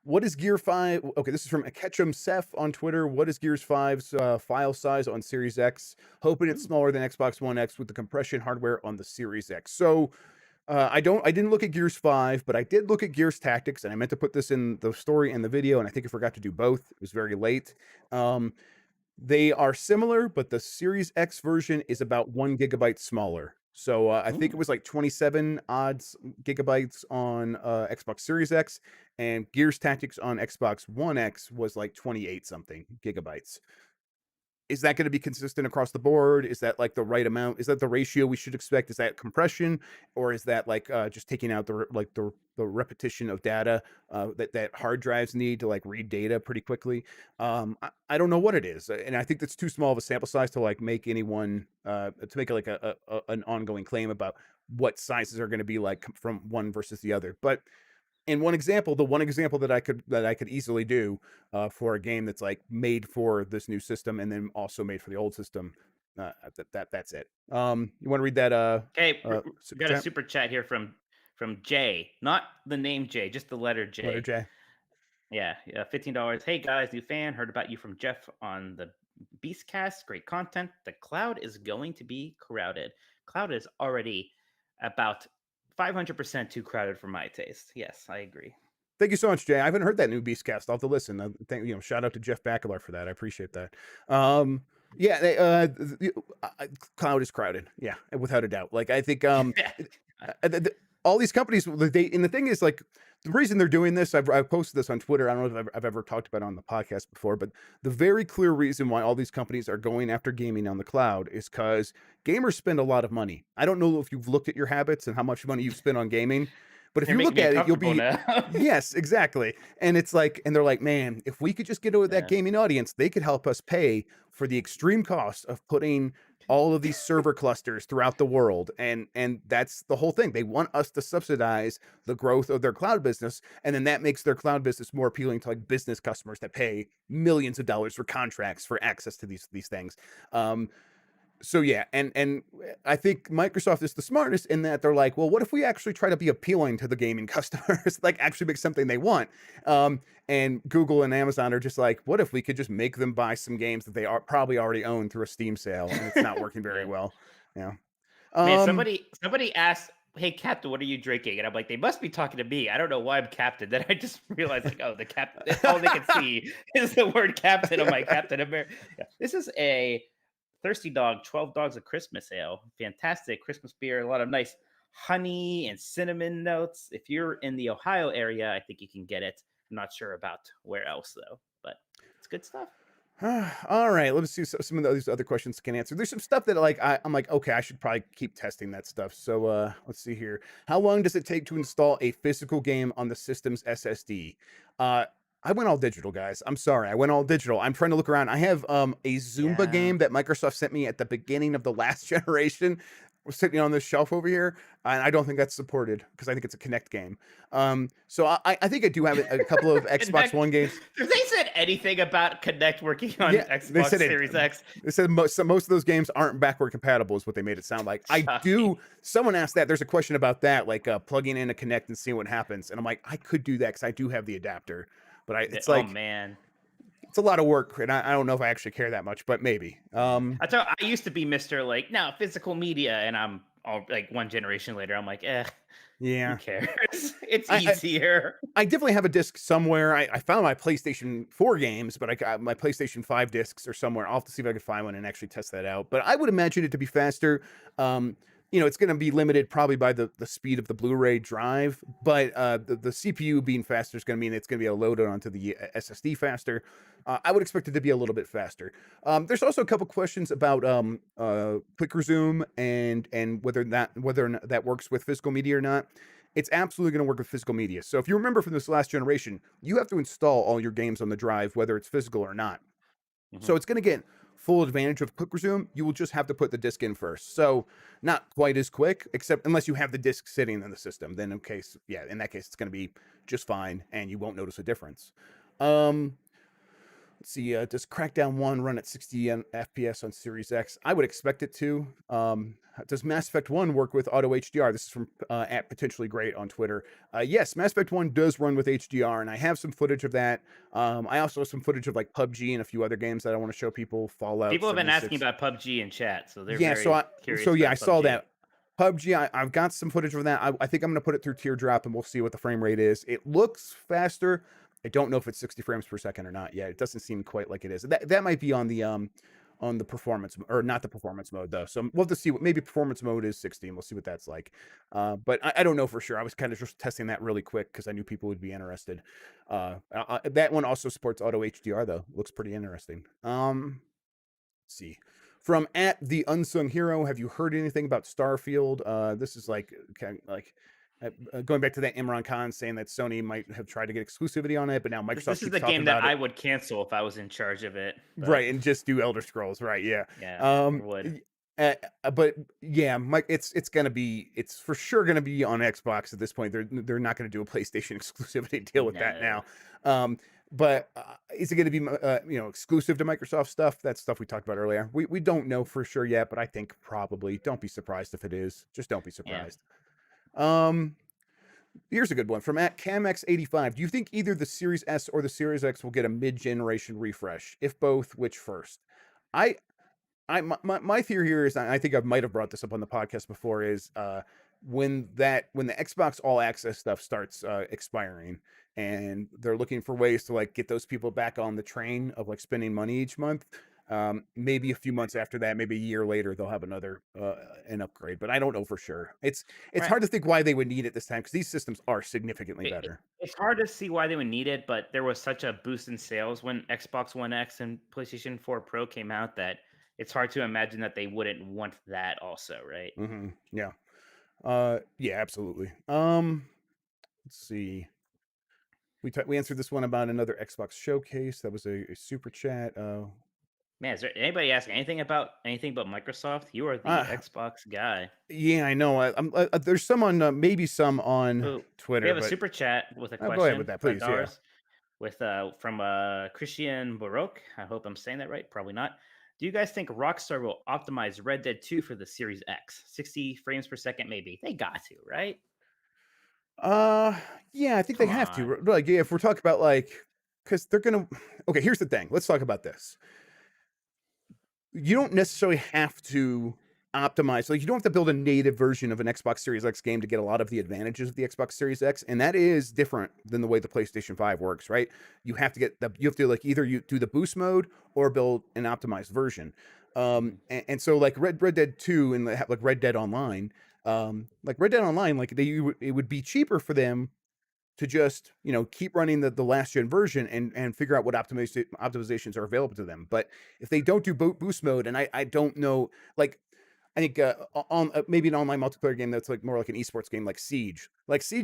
What is Gear 5? Okay, this is from Ketchum Seth on Twitter. What is Gears 5's file size on Series X? Hoping it's Ooh. smaller than Xbox One X with the compression hardware on the Series X. So I didn't look at Gears 5, but I did look at Gears Tactics, and I meant to put this in the story and the video, and I think I forgot to do both. It was very late. Um, they are similar, but the Series X version is about 1 gigabyte smaller. So I think it Ooh. was like 27 odds gigabytes on Xbox Series X, and Gears Tactics on Xbox One X was like 28 something gigabytes. Is that going to be consistent across the board? Is that like the right amount? Is that the ratio we should expect? Is that compression, or is that like just taking out the repetition of data that hard drives need to like read data pretty quickly? I don't know what it is, and I think that's too small of a sample size to like make anyone to make like an ongoing claim about what sizes are going to be like from one versus the other. But in the one example that I could easily do for a game that's like made for this new system and then also made for the old system, that's it. You want to read that Okay, we super got a chat? super chat here from Jay, not the name Jay, just the letter Letter J. J. Yeah, yeah, $15. Hey guys, new fan. Heard about you from Jeff on the Beastcast. Great content. The cloud is going to be crowded. Cloud is already about 500% too crowded for my taste. Yes, I agree. Thank you so much, Jay. I haven't heard that new Beastcast. I'll have to listen. Shout out to Jeff Bakalar for that. I appreciate that. Um, yeah, cloud is crowded. Yeah, without a doubt. Like I think all these companies, and the thing is, like, the reason they're doing this, I've posted this on Twitter. I don't know if I've ever talked about it on the podcast before, but the very clear reason why all these companies are going after gaming on the cloud is because gamers spend a lot of money. I don't know if you've looked at your habits and how much money you've spent on gaming, but if You're you making look me at it, you'll uncomfortable be, now. yes, exactly. And it's like, and they're like, man, if we could just get over that Yeah. gaming audience, they could help us pay for the extreme cost of putting all of these server clusters throughout the world. And that's the whole thing. They want us to subsidize the growth of their cloud business, and then that makes their cloud business more appealing to like business customers that pay millions of dollars for contracts for access to these things. So yeah, and I think Microsoft is the smartest in that they're like, well, what if we actually try to be appealing to the gaming customers, like actually make something they want? And Google and Amazon are just like, what if we could just make them buy some games that they are probably already own through a Steam sale, and it's not working very Yeah. well. Yeah. Man, Um, somebody asked, "Hey, Captain, what are you drinking?" And I'm like, "They must be talking to me. I don't know why I'm Captain." Then I just realized, like, oh, the Captain. All they can see is the word Captain on my Captain America. Yeah. This is a Thirsty Dog 12 Dogs of Christmas Ale. Fantastic Christmas beer. A lot of nice honey and cinnamon notes. If you're in the Ohio area, I think you can get it. I'm not sure about where else though, but it's good stuff. all right, let's see some of these other questions can answer. There's some stuff that like I'm like, okay, I should probably keep testing that stuff. So let's see here. How long does it take to install a physical game on the system's SSD? I went all digital, guys. I'm sorry. I went all digital. I'm trying to look around. I have a Zumba Yeah. game that Microsoft sent me at the beginning of the last generation. Was sitting on this shelf over here, and I don't think that's supported because I think it's a Connect game. So I think I do have a couple of Xbox Connect. One games. If they said anything about Connect working on Yeah, they Xbox said it. Series X, They said most of those games aren't backward compatible, is what they made it sound like. I shocking. do. Someone asked that. There's a question about that, like plugging in a Connect and seeing what happens. And I'm like, I could do that because I do have the adapter, but it's Oh like man, it's a lot of work, and I don't know if I actually care that much, but maybe. I used to be Mister like no physical media, and I'm all like one generation later. I'm like, who Yeah, cares? It's I, I easier. I definitely have a disc somewhere. I found my PlayStation 4 games, but I got my PlayStation 5 discs are somewhere. I'll have to see if I can find one and actually test that out. But I would imagine it to be faster. Um, it's going to be limited probably by the speed of the Blu-ray drive, but the CPU being faster is going to mean it's going to be able to load it onto the SSD faster. I would expect it to be a little bit faster. There's also a couple questions about quick resume and whether or not that works with physical media or not. It's absolutely going to work with physical media. So if you remember from this last generation, you have to install all your games on the drive, whether it's physical or not. So Mhm. it's going to get full advantage of quick resume. You will just have to put the disk in first. So not quite as quick, except unless you have the disk sitting in the system. Then in that case, it's going to be just fine, and you won't notice a difference. Um, Let's see. Does Crackdown 1 run at 60 FPS on Series X? I would expect it to. Does Mass Effect 1 work with Auto HDR? This is from at Potentially Great on Twitter. Yes, Mass Effect 1 does run with HDR, and I have some footage of that. I also have some footage of like PUBG and a few other games that I want to show people. Fallout People have been asking 76. about PUBG in chat, so they're Yeah, very curious I about saw PUBG. that. PUBG, I've got some footage of that. I think I'm going to put it through Teardrop, and we'll see what the frame rate is. It looks faster. I don't know if it's 60 frames per second or not yet. It doesn't seem quite like it is. That might be on the performance, or not the performance mode though. So we'll have to see what, maybe performance mode is 60, and we'll see what that's like. But I don't know for sure. I was kind of just testing that really quick because I knew people would be interested. That one also supports auto HDR though. Looks pretty interesting. See. From at the unsung hero, have you heard anything about Starfield? This is like kind of like going back to that Imran Khan saying that Sony might have tried to get exclusivity on it, but now This Microsoft is keeps the talking game that about it. I would cancel if I was in charge of it, but Right, and just do Elder Scrolls, right? Yeah. yeah, I Um, would. but yeah, Mike, it's gonna be, it's for sure gonna be on Xbox at this point. They're not gonna do a PlayStation exclusivity deal with that No. now. Um, but is it gonna be exclusive to Microsoft stuff? That's stuff we talked about earlier. We don't know for sure yet, but I think probably. Don't be surprised if it is. Just don't be Yeah. surprised. Um, Here's a good one from at CamX85. Do you think either the Series S or the Series X will get a mid-generation refresh? If both, which first? I my theory here is, I think I might have brought this up on the podcast before, is when the Xbox All Access stuff starts expiring, and they're looking for ways to like get those people back on the train of like spending money each month. Maybe a few months after that, maybe a year later, they'll have another an upgrade, but I don't know for sure. It's Right. hard to think why they would need it this time because these systems are significantly better. It's hard to see why they would need it, but there was such a boost in sales when Xbox One X and PlayStation 4 Pro came out that it's hard to imagine that they wouldn't want that also, right? Yeah. Yeah, absolutely. Let's see. We answered this one about another Xbox showcase. That was a super chat. Man, is there anybody asking anything about anything but Microsoft? You are the Uh, Xbox guy. yeah, I know. There's some on maybe some on Oh, we Twitter, have a but super chat with a go ahead with question, that, please. Yeah. $5 with from Christian Baroque. I hope I'm saying that right. Probably not. Do you guys think Rockstar will optimize Red Dead 2 for the Series X? 60 frames per second, maybe. They got to, right? Uh, yeah, I think they Come have on. to. Like, yeah, if we're talking about like, because they're gonna. Okay, here's the thing. Let's talk about this. You don't necessarily have to optimize. Like, you don't have to build a native version of an Xbox Series X game to get a lot of the advantages of the Xbox Series X, and that is different than the way the PlayStation 5 works, right? You have to like either you do the boost mode or build an optimized version. Mhm. And so like Red Dead 2 and like Red Dead Online, like it would be cheaper for them to just keep running the last gen version and figure out what optimizations are available to them. But if they don't do boost mode, and I don't know, like I think on maybe an online multiplayer game that's like more like an esports game, like Siege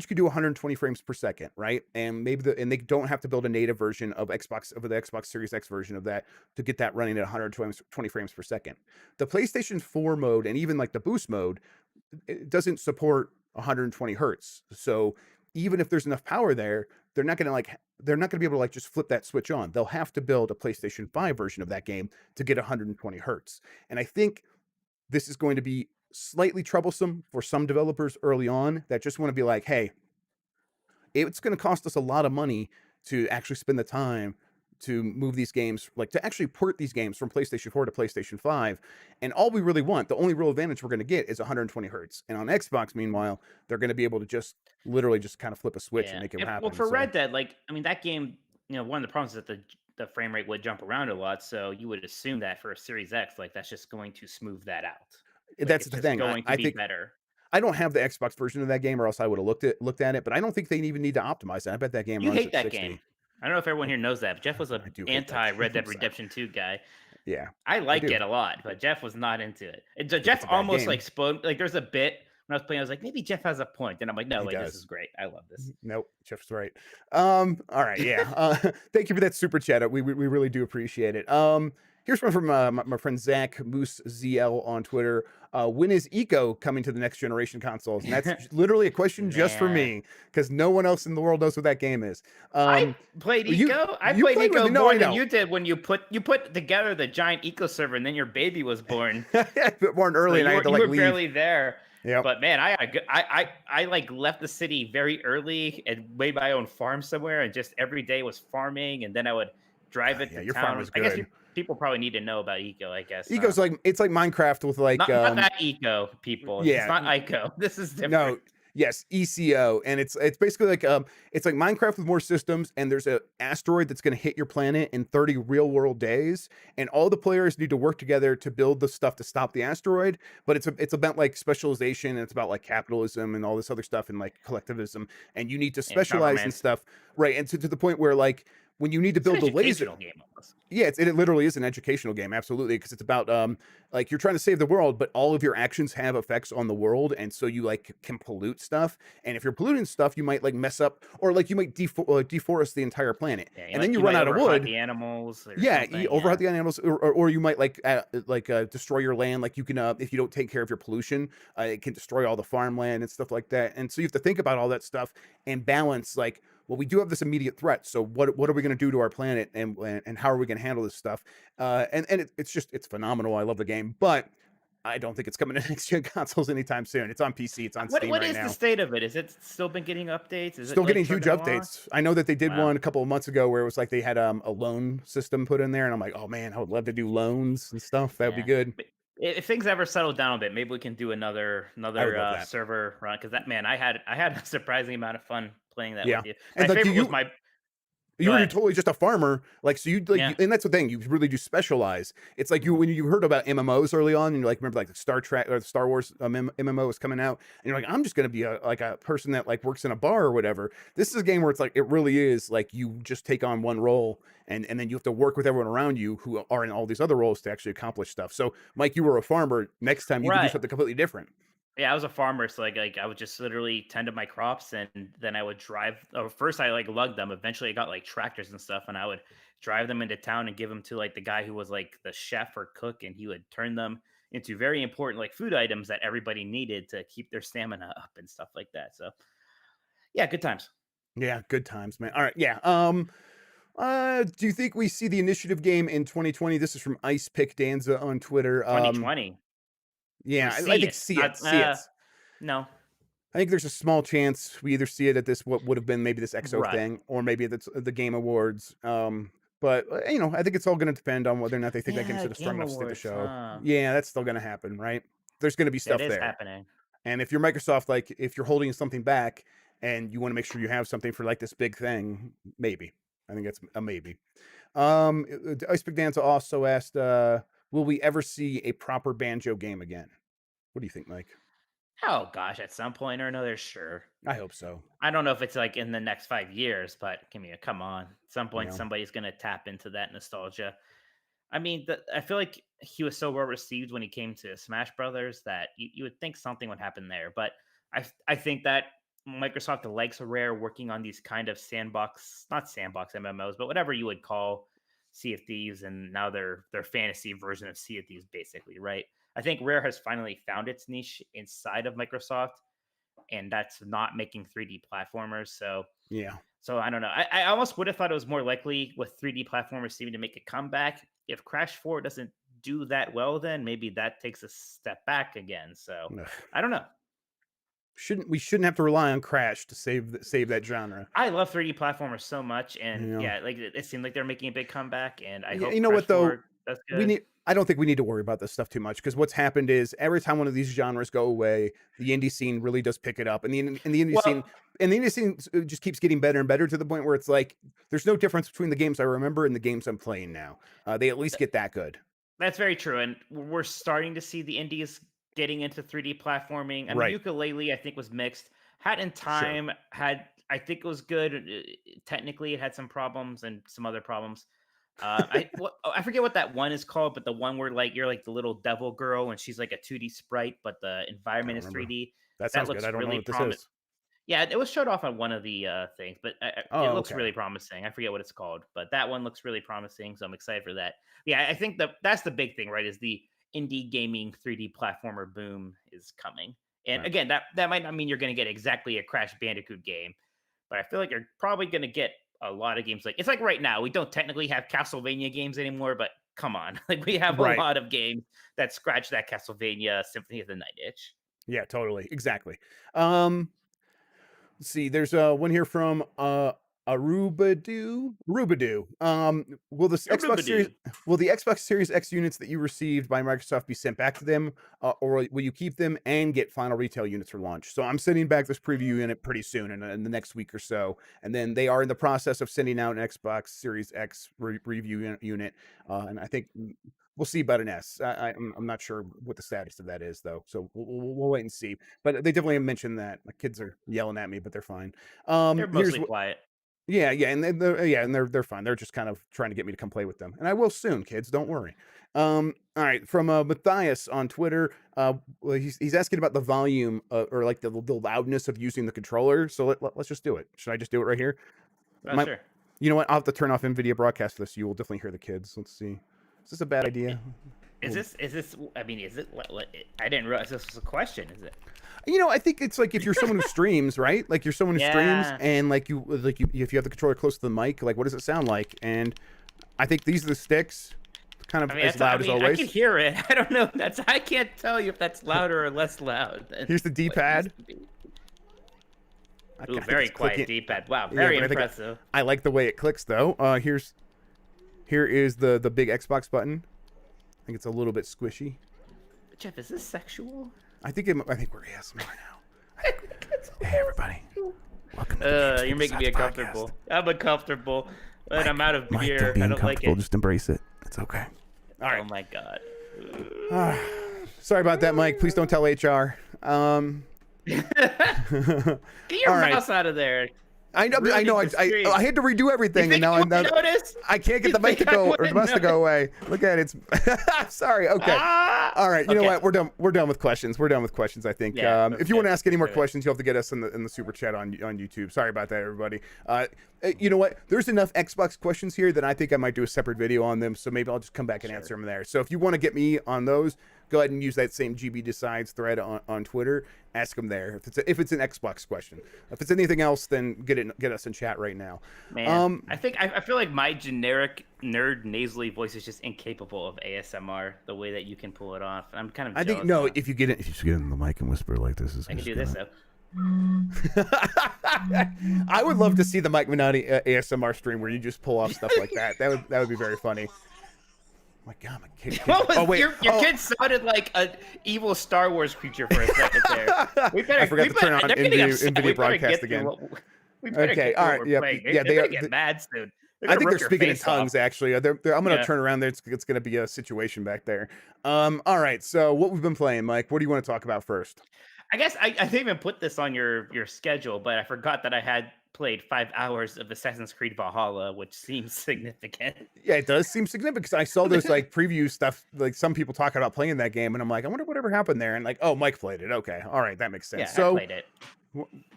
could do 120 frames per second, right? And they don't have to build a native version of the Xbox Series X version of that to get that running at 120 frames per second. The PlayStation 4 mode and even like the boost mode, it doesn't support 120 hertz. So even if there's enough power there, they're not going to be able to like just flip that switch on. They'll have to build a PlayStation 5 version of that game to get 120 hertz. And I think this is going to be slightly troublesome for some developers early on that just want to be like, hey, it's going to cost us a lot of money to actually spend the time to move these games, like to actually port these games from PlayStation 4 to PlayStation 5. And all we really want, the only real advantage we're going to get is 120 hertz. And on Xbox, meanwhile, they're going to be able to just literally just kind of flip a switch and Yeah. make it Well, happen. for So Red Dead, like, I mean, that game, one of the problems is that the frame rate would jump around a lot. So you would assume that for a Series X, like, that's just going to smooth that out. Like, that's it's the just thing. going to I be think better. I don't have the Xbox version of that game, or else I would have looked at it. But I don't think they even need to optimize it. I bet that game You runs hate at that game. 60. I don't know if everyone I, here knows that, but Jeff was I a do hate that anti Red game. Dead So Redemption 2 guy. yeah, I I like do. it a lot, but Jeff was not into it. So I think it's Jeff a bad almost like game. spoke. Like, there's a bit when I was playing, I was like, maybe Jeff has a point, and I'm like, no, He wait, this is does. great. I love this. Nope, Jeff's right. All right, yeah. Thank you for that super chat. We really do appreciate it. Here's one from my friend Zach Moose ZL on Twitter. When is Eco coming to the next generation consoles? And that's literally a question just for Man, me because no one else in the world knows what that game is. I Um, played you Eco. I you played played with Eco me? No, more I than know. you did when you put together the giant Eco server, and then your baby was born. But born So early, and I had to you like were leave. barely there. Yep. But man, I like left the city very early and made my own farm somewhere, and just every day was farming, and then I would drive it Yeah, to your farm town. was I guess good. people probably need to know about Eco. I guess, huh? Eco's like it's like Minecraft with like Not that Eco, people. It's yeah. not Ico. This is different. No, yes, ECO, and it's basically like it's like Minecraft with more systems, and there's a asteroid that's going to hit your planet in 30 real world days, and all the players need to work together to build the stuff to stop the asteroid. But it's about like specialization, and it's about like capitalism and all this other stuff, and like collectivism, and you need to And specialize in government. stuff, right? And to the point where like when you need to It's an build the laser. educational game almost. Yeah, it literally is an educational game, absolutely, because it's about, like, you're trying to save the world, but all of your actions have effects on the world, and so you, like, can pollute stuff, and if you're polluting stuff, you might, like, mess up or, like, you might deforest the entire planet, Yeah, and then you you run might out of overhunt wood. the animals or Yeah, you something. overhunt Yeah, the animals, or you might, destroy your land, like, you can, if you don't take care of your pollution, it can destroy all the farmland and stuff like that, and so you have to think about all that stuff and balance, like, well, we do have this immediate threat, so what are we gonna do to our planet, and how are we gonna handle this stuff? It's phenomenal. I love the game, but I don't think it's coming to next gen consoles anytime soon. It's on PC, it's on Steam what right is the now. state of it? Is it still been getting updates? Is it Still like getting huge trucking along? updates. I know that they did Wow. one a couple of months ago where it was like they had a loan system put in there, and I'm like, oh man, I would love to do loans and stuff. That would be Yeah. good. But if things ever settle down a bit, maybe we can do I would another love that. server run because that man, I had a surprising amount of fun playing that Yeah, with you. My and like favorite was my you go were ahead. totally just a farmer, like, so Yeah. and that's the thing, you really do specialize. It's like you Mhm. when you heard about MMOs early on, and you like remember like the Star Trek or the Star Wars MMO was coming out, and you're like, I'm just gonna be a person that like works in a bar or whatever. This is a game where it's like it really is like you just take on one role, and then you have to work with everyone around you who are in all these other roles to actually accomplish stuff. So, Mike, you were a farmer. Next time you could do Right. something completely different. Yeah, I was a farmer, so I would just literally tend to my crops, and then I would drive. Or first, I like lugged them. Eventually, I got like tractors and stuff, and I would drive them into town and give them to like the guy who was like the chef or cook, and he would turn them into very important like food items that everybody needed to keep their stamina up and stuff like that. So yeah, good times. Yeah, good times, man. All right, yeah. Do you think we see the initiative game in 2020? This is from Ice Pick Danza on Twitter. 2020, we Yeah, I see think it, not see it. no, I think there's a small chance we either see it at this what would have been maybe this EXO right? thing, or maybe at the Game Awards. But I think it's all going to depend on whether or not they think that game's Yeah, strong Game enough to stay the Awards, show. huh? Yeah, that's still going to happen, right? There's going to be That stuff is there, happening. and if you're Microsoft, like if you're holding something back and you want to make sure you have something for like this big thing, maybe. I think that's a maybe. Ice Big Danza also asked, "Will we ever see a proper banjo game again?" What do you think, Mike? Oh gosh, at some point or another, sure. I hope so. I don't know if it's like in the next 5 years, but give me a come on. At some You point, know, somebody's gonna tap into that nostalgia. I mean, I feel like he was so well received when he came to Smash Brothers that you would think something would happen there. But I think that Microsoft likes Rare working on these kind of sandbox, not sandbox MMOs, but whatever you would call Sea of Thieves, and now their fantasy version of Sea of Thieves, basically, right? I think Rare has finally found its niche inside of Microsoft, and that's not making 3D platformers. yeah. So I don't know. I almost would have thought it was more likely with 3D platformers seeming to make a comeback. If Crash 4 doesn't do that well, then maybe that takes a step back again. So Ugh. I don't know. Shouldn't have to rely on Crash to save that genre. I love 3D platformers so much, You and know. yeah, like it seemed like they're making a big comeback, and I Yeah, hope you know Crash what though? 4 does We good. need. I don't think we need to worry about this stuff too much because what's happened is every time one of these genres go away, the indie scene really does pick it up, Well, and the indie scene just keeps getting better and better to the point where it's like there's no difference between the games I remember and the games I'm playing now. They at least get that good, that's very true, and we're starting to see the indies getting into 3D platforming. I mean, right? Ukulele, I think, was mixed. Hat in Sure. Time had, I think, it was good. Technically, it had some problems and some other problems. I forget what that one is called, but the one where like you're like the little devil girl and she's like a 2D sprite, but the I environment don't is remember. 3D. That That sounds good. looks I don't know really what this promising. is. Yeah, it was showed off on one of the things, but it Oh, looks okay. really promising. I forget what it's called, but that one looks really promising, so I'm excited for that. Yeah, I think that's the big thing, right? Is the indie gaming 3D platformer boom is coming. And Right. again, that might not mean you're going to get exactly a Crash Bandicoot game, but I feel like you're probably going to get a lot of games. Like it's like right now, we don't technically have Castlevania games anymore, but come on, like we have a Right. lot of games that scratch that Castlevania Symphony of the Night itch. Yeah. Totally. Exactly. Let's see. There's one here from Arubadu. Will the Xbox Series X units that you received by Microsoft be sent back to them, or will you keep them and get final retail units for launch? So I'm sending back this preview unit pretty soon in the next week or so, and then they are in the process of sending out an Xbox Series X review unit, and I think we'll see about an S. I'm not sure what the status of that is though, so we'll wait and see. But they definitely mentioned that. My kids are yelling at me, but they're fine. They're Here's mostly quiet. Yeah, and they're fine. They're just kind of trying to get me to come play with them, and I will soon, kids. Don't worry. All right, from Matthias on Twitter. Well, he's asking about the volume or like the loudness of using the controller. So let's just do it. Should I just do it right here? Oh, My, sure. you know what? I'll have to turn off NVIDIA broadcast for this. You will definitely hear the kids. Let's see. Is this a bad idea? Is Well, this? Is this? I mean, is it? I didn't realize this was a question. Is it? I think it's like if you're someone who streams, right? Like you're someone who streams, Yeah. and if you have the controller close to the mic, like what does it sound like? And I think these are the sticks, kind of I mean, as loud as I always. can hear it. I don't know. I can't tell you if that's louder or less loud than Here's the what it used D-pad. to be. I Ooh, think very it's quiet clicking. D-pad. Wow, Yeah, very but impressive. I like the way it clicks though. Here is the big Xbox button. I think it's a little bit squishy. Jeff, is this sexual? I think we're ASMR now. Hey everybody, welcome to the You're GamesBeat making me Decides uncomfortable. podcast. I'm uncomfortable, but I'm out of Mike, beer. don't be I don't like uncomfortable. it. Just embrace it. It's okay. All Oh right. my god. Sorry about that, Mike. Please don't tell HR. Get your All right. mouse out of there. I know. Ruining the stream. I had to redo You everything, and think now I wouldn't notice? I can't get You the mic to think I go or the wouldn't mouse to go notice? away. Look at it. It's sorry. Okay. Ah! All right. You know Okay. what? We're done with questions. We're done with questions. I think. Yeah, If you want to ask any more do it. questions, you'll have to get us in the super chat on YouTube. Sorry about that, everybody. You know what? There's enough Xbox questions here that I think I might do a separate video on them. So maybe I'll just come back and Sure. answer them there. So if you want to get me on those, go ahead and use that same GB Decides thread on Twitter. Ask them there if it's an Xbox question. If it's anything else, then get us in chat right now. Man, I feel like my generic nerd nasally voice is just incapable of ASMR the way that you can pull it off. I'm kind of I think jealous no. now. If you just get in the mic and whisper like this, is I can do this though. I would love to see the Mike Minotti ASMR stream where you just pull off stuff like that. That would be very funny. My God, my kid. What was, Oh wait, your kid sounded like an evil Star Wars creature for a second there. I forgot to turn on they're getting NVIDIA upset. We better broadcast get through again. we better Okay, get through all what right, we're yeah, playing. yeah, They're they gonna are. get mad soon. I think they're rip your speaking in face off. tongues. Actually, I'm gonna Yeah. turn around there. It's gonna be a situation back there. All right. So what we've been playing, Mike? What do you want to talk about first? I guess I didn't even put this on your schedule, but I forgot that I had played 5 hours of Assassin's Creed Valhalla, which seems significant. Yeah, it does seem significant because I saw those like preview stuff, like some people talking about playing that game, and I'm like, I wonder whatever happened there. And like, oh, Mike played it. Okay, all right, that makes sense. Yeah, I So, played it.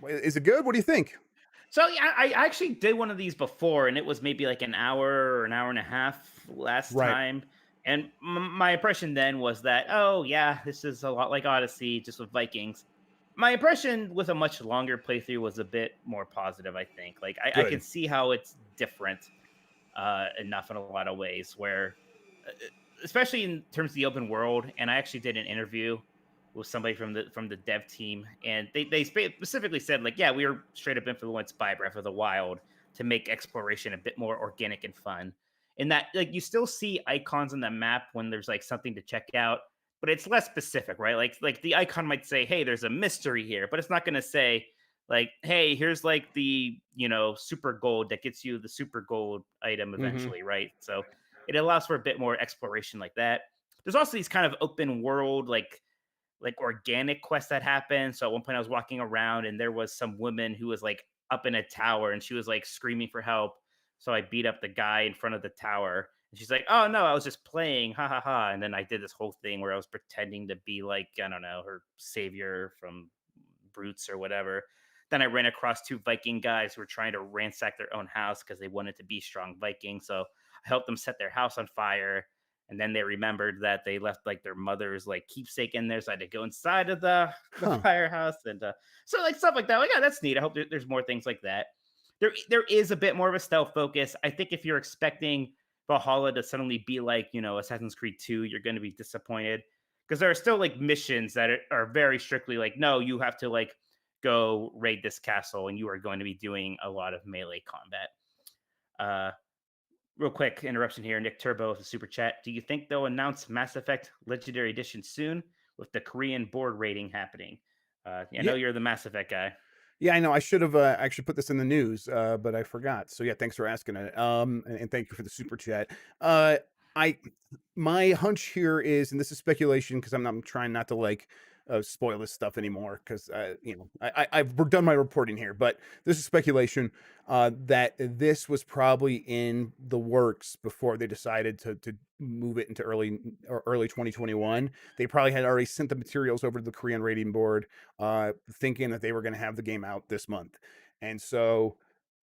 is it good? What do you think? So yeah, I actually did one of these before, and it was maybe like an hour or an hour and a half last Right. time. And my impression then was that, oh yeah, this is a lot like Odyssey, just with Vikings. My impression with a much longer playthrough was a bit more positive. I think, like I Good. can see how it's different enough in a lot of ways, where uh, especially in terms of the open world. And I actually did an interview with somebody from the dev team, and they specifically said like, yeah, we were straight up influenced by Breath of the Wild to make exploration a bit more organic and fun. In that, like, you still see icons on the map when there's like something to check out, but it's less specific, right? Like the icon might say, hey, there's a mystery here, but it's not going to say like, hey, here's like the super gold that gets you the super gold item Mm-hmm. eventually, right? So it allows for a bit more exploration like that. There's also these kind of open world like organic quests that happen. So at one point I was walking around and there was some woman who was like up in a tower and she was like screaming for help. So I beat up the guy in front of the tower. And she's like, "Oh no, I was just playing, ha ha ha." And then I did this whole thing where I was pretending to be like, I don't know, her savior from brutes or whatever. Then I ran across two Viking guys who were trying to ransack their own house because they wanted to be strong Vikings. So I helped them set their house on fire. And then they remembered that they left like their mother's like keepsake in there, so I had to go inside of the Huh. firehouse, and so like stuff like that. Like, yeah, that's neat. I hope there's more things like that. There is a bit more of a stealth focus. I think if you're expecting Valhalla to suddenly be like Assassin's Creed 2, you're going to be disappointed because there are still like missions that are very strictly like, no, you have to like go raid this castle, and you are going to be doing a lot of melee combat. Uh, Real quick interruption here. Nick Turbo with a super chat. Do you think they'll announce Mass Effect Legendary Edition soon with the Korean board rating happening? I Yeah. know you're the Mass Effect guy. Yeah, I know. I should have actually put this in the news, but I forgot. So yeah, thanks for asking it. And thank you for the super chat. I My hunch here is, and this is speculation because I'm trying not to like spoil this stuff anymore because I've done my reporting here. But this is speculation that this was probably in the works before they decided to move it into early 2021. They probably had already sent the materials over to the Korean rating board, thinking that they were going to have the game out this month, and so.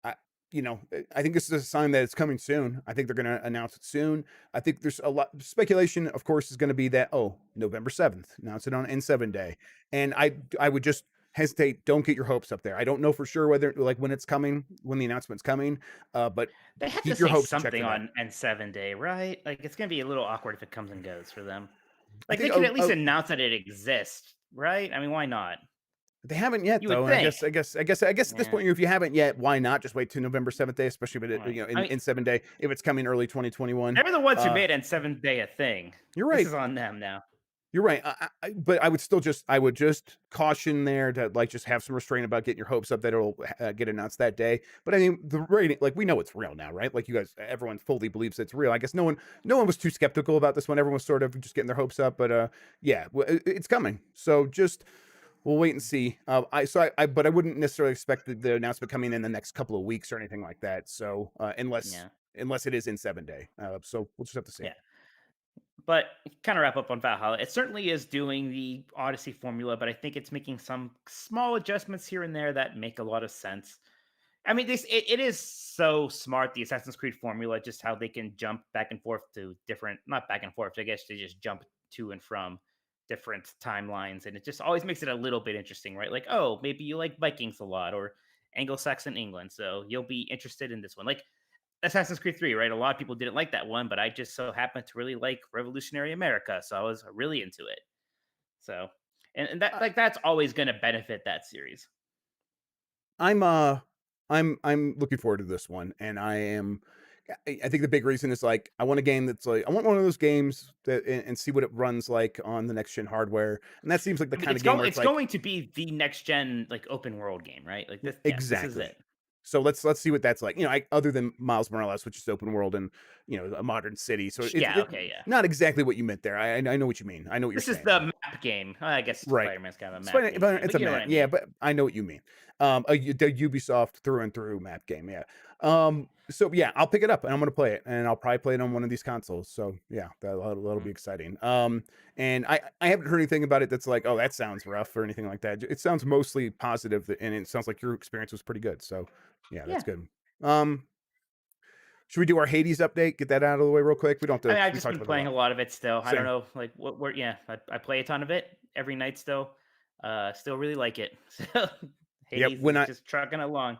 I think this is a sign that it's coming soon. I think they're going to announce it soon. I think there's a lot speculation, of course, is going to be that November 7th, announce it on N7 day, and I would just hesitate. Don't get your hopes up there. I don't know for sure whether like when it's coming, when the announcement's coming, but They have to keep your say hopes in check something for that. on N7 day, right? Like it's gonna be a little awkward if it comes and goes for them. I Like they think could at least announce that it exists, right? I mean, why not? they haven't yet You would though, and think. I guess at this Yeah. point, if you haven't yet, why not just wait till November 7th day, especially if it, Right. you know, I mean, in 7 day if it's coming early 2021. they're the ones who Uh, made N7 day a thing. you're This right. is on them now. You're right. But I would just caution there to like just have some restraint about getting your hopes up that it'll get announced that day. But I mean, the rating, like we know it's real now, right? Like you guys, everyone fully believes it's real. I guess no one was too skeptical about this one. Everyone was sort of just getting their hopes up. But yeah, it's coming. So just we'll wait and see. But I wouldn't necessarily expect the announcement coming in the next couple of weeks or anything like that. So Yeah. unless it is in 7 day. So we'll just have to see. Yeah. But kind of wrap up on Valhalla. It certainly is doing the Odyssey formula, but I think it's making some small adjustments here and there that make a lot of sense. I mean, it is so smart, the Assassin's Creed formula, just how they can jump back and forth to different, not back and forth, I guess they just jump to and from different timelines. And it just always makes it a little bit interesting, right? Like, oh, maybe you like Vikings a lot or Anglo-Saxon England. So you'll be interested in this one. Like Assassin's Creed 3, right? A lot of people didn't like that one, but I just so happened to really like Revolutionary America. So I was really into it. So, and that, Uh, like, that's always going to benefit that series. I'm I'm looking forward to this one, and I think the big reason is like I want a game that's like I want one of those games that and see what it runs like on the next gen hardware, and that seems like the I mean, kind of game where it's it's like going to be the next gen like open world game, right? Like this, yes, this is exactly. it. So let's see what that's like. Other than Miles Morales, which is open world and a modern city, so Yeah, okay, yeah. not exactly what you meant there. I know what you mean. I know what you're This is saying. the map game. Well, I guess Right. Spider-Man's kind of a map Spider game but too, it's but a you know what map, I yeah, mean. but I know what you mean. The Ubisoft through and through map game, yeah. So yeah, I'll pick it up and I'm gonna play it, and I'll probably play it on one of these consoles. So yeah, that'll Mhm. be exciting. And I haven't heard anything about it that's like, oh, that sounds rough or anything like that. It sounds mostly positive, and it sounds like your experience was pretty good. So yeah, that's Yeah. good. Um, should we do our Hades update? Get that out of the way real quick. We don't I have mean, to. I've We just talked been about it a playing lot. a lot of it still. I don't Same. know, like what yeah, I play a ton of it every night still. Still really like it. So Yep. Hades is just trucking along.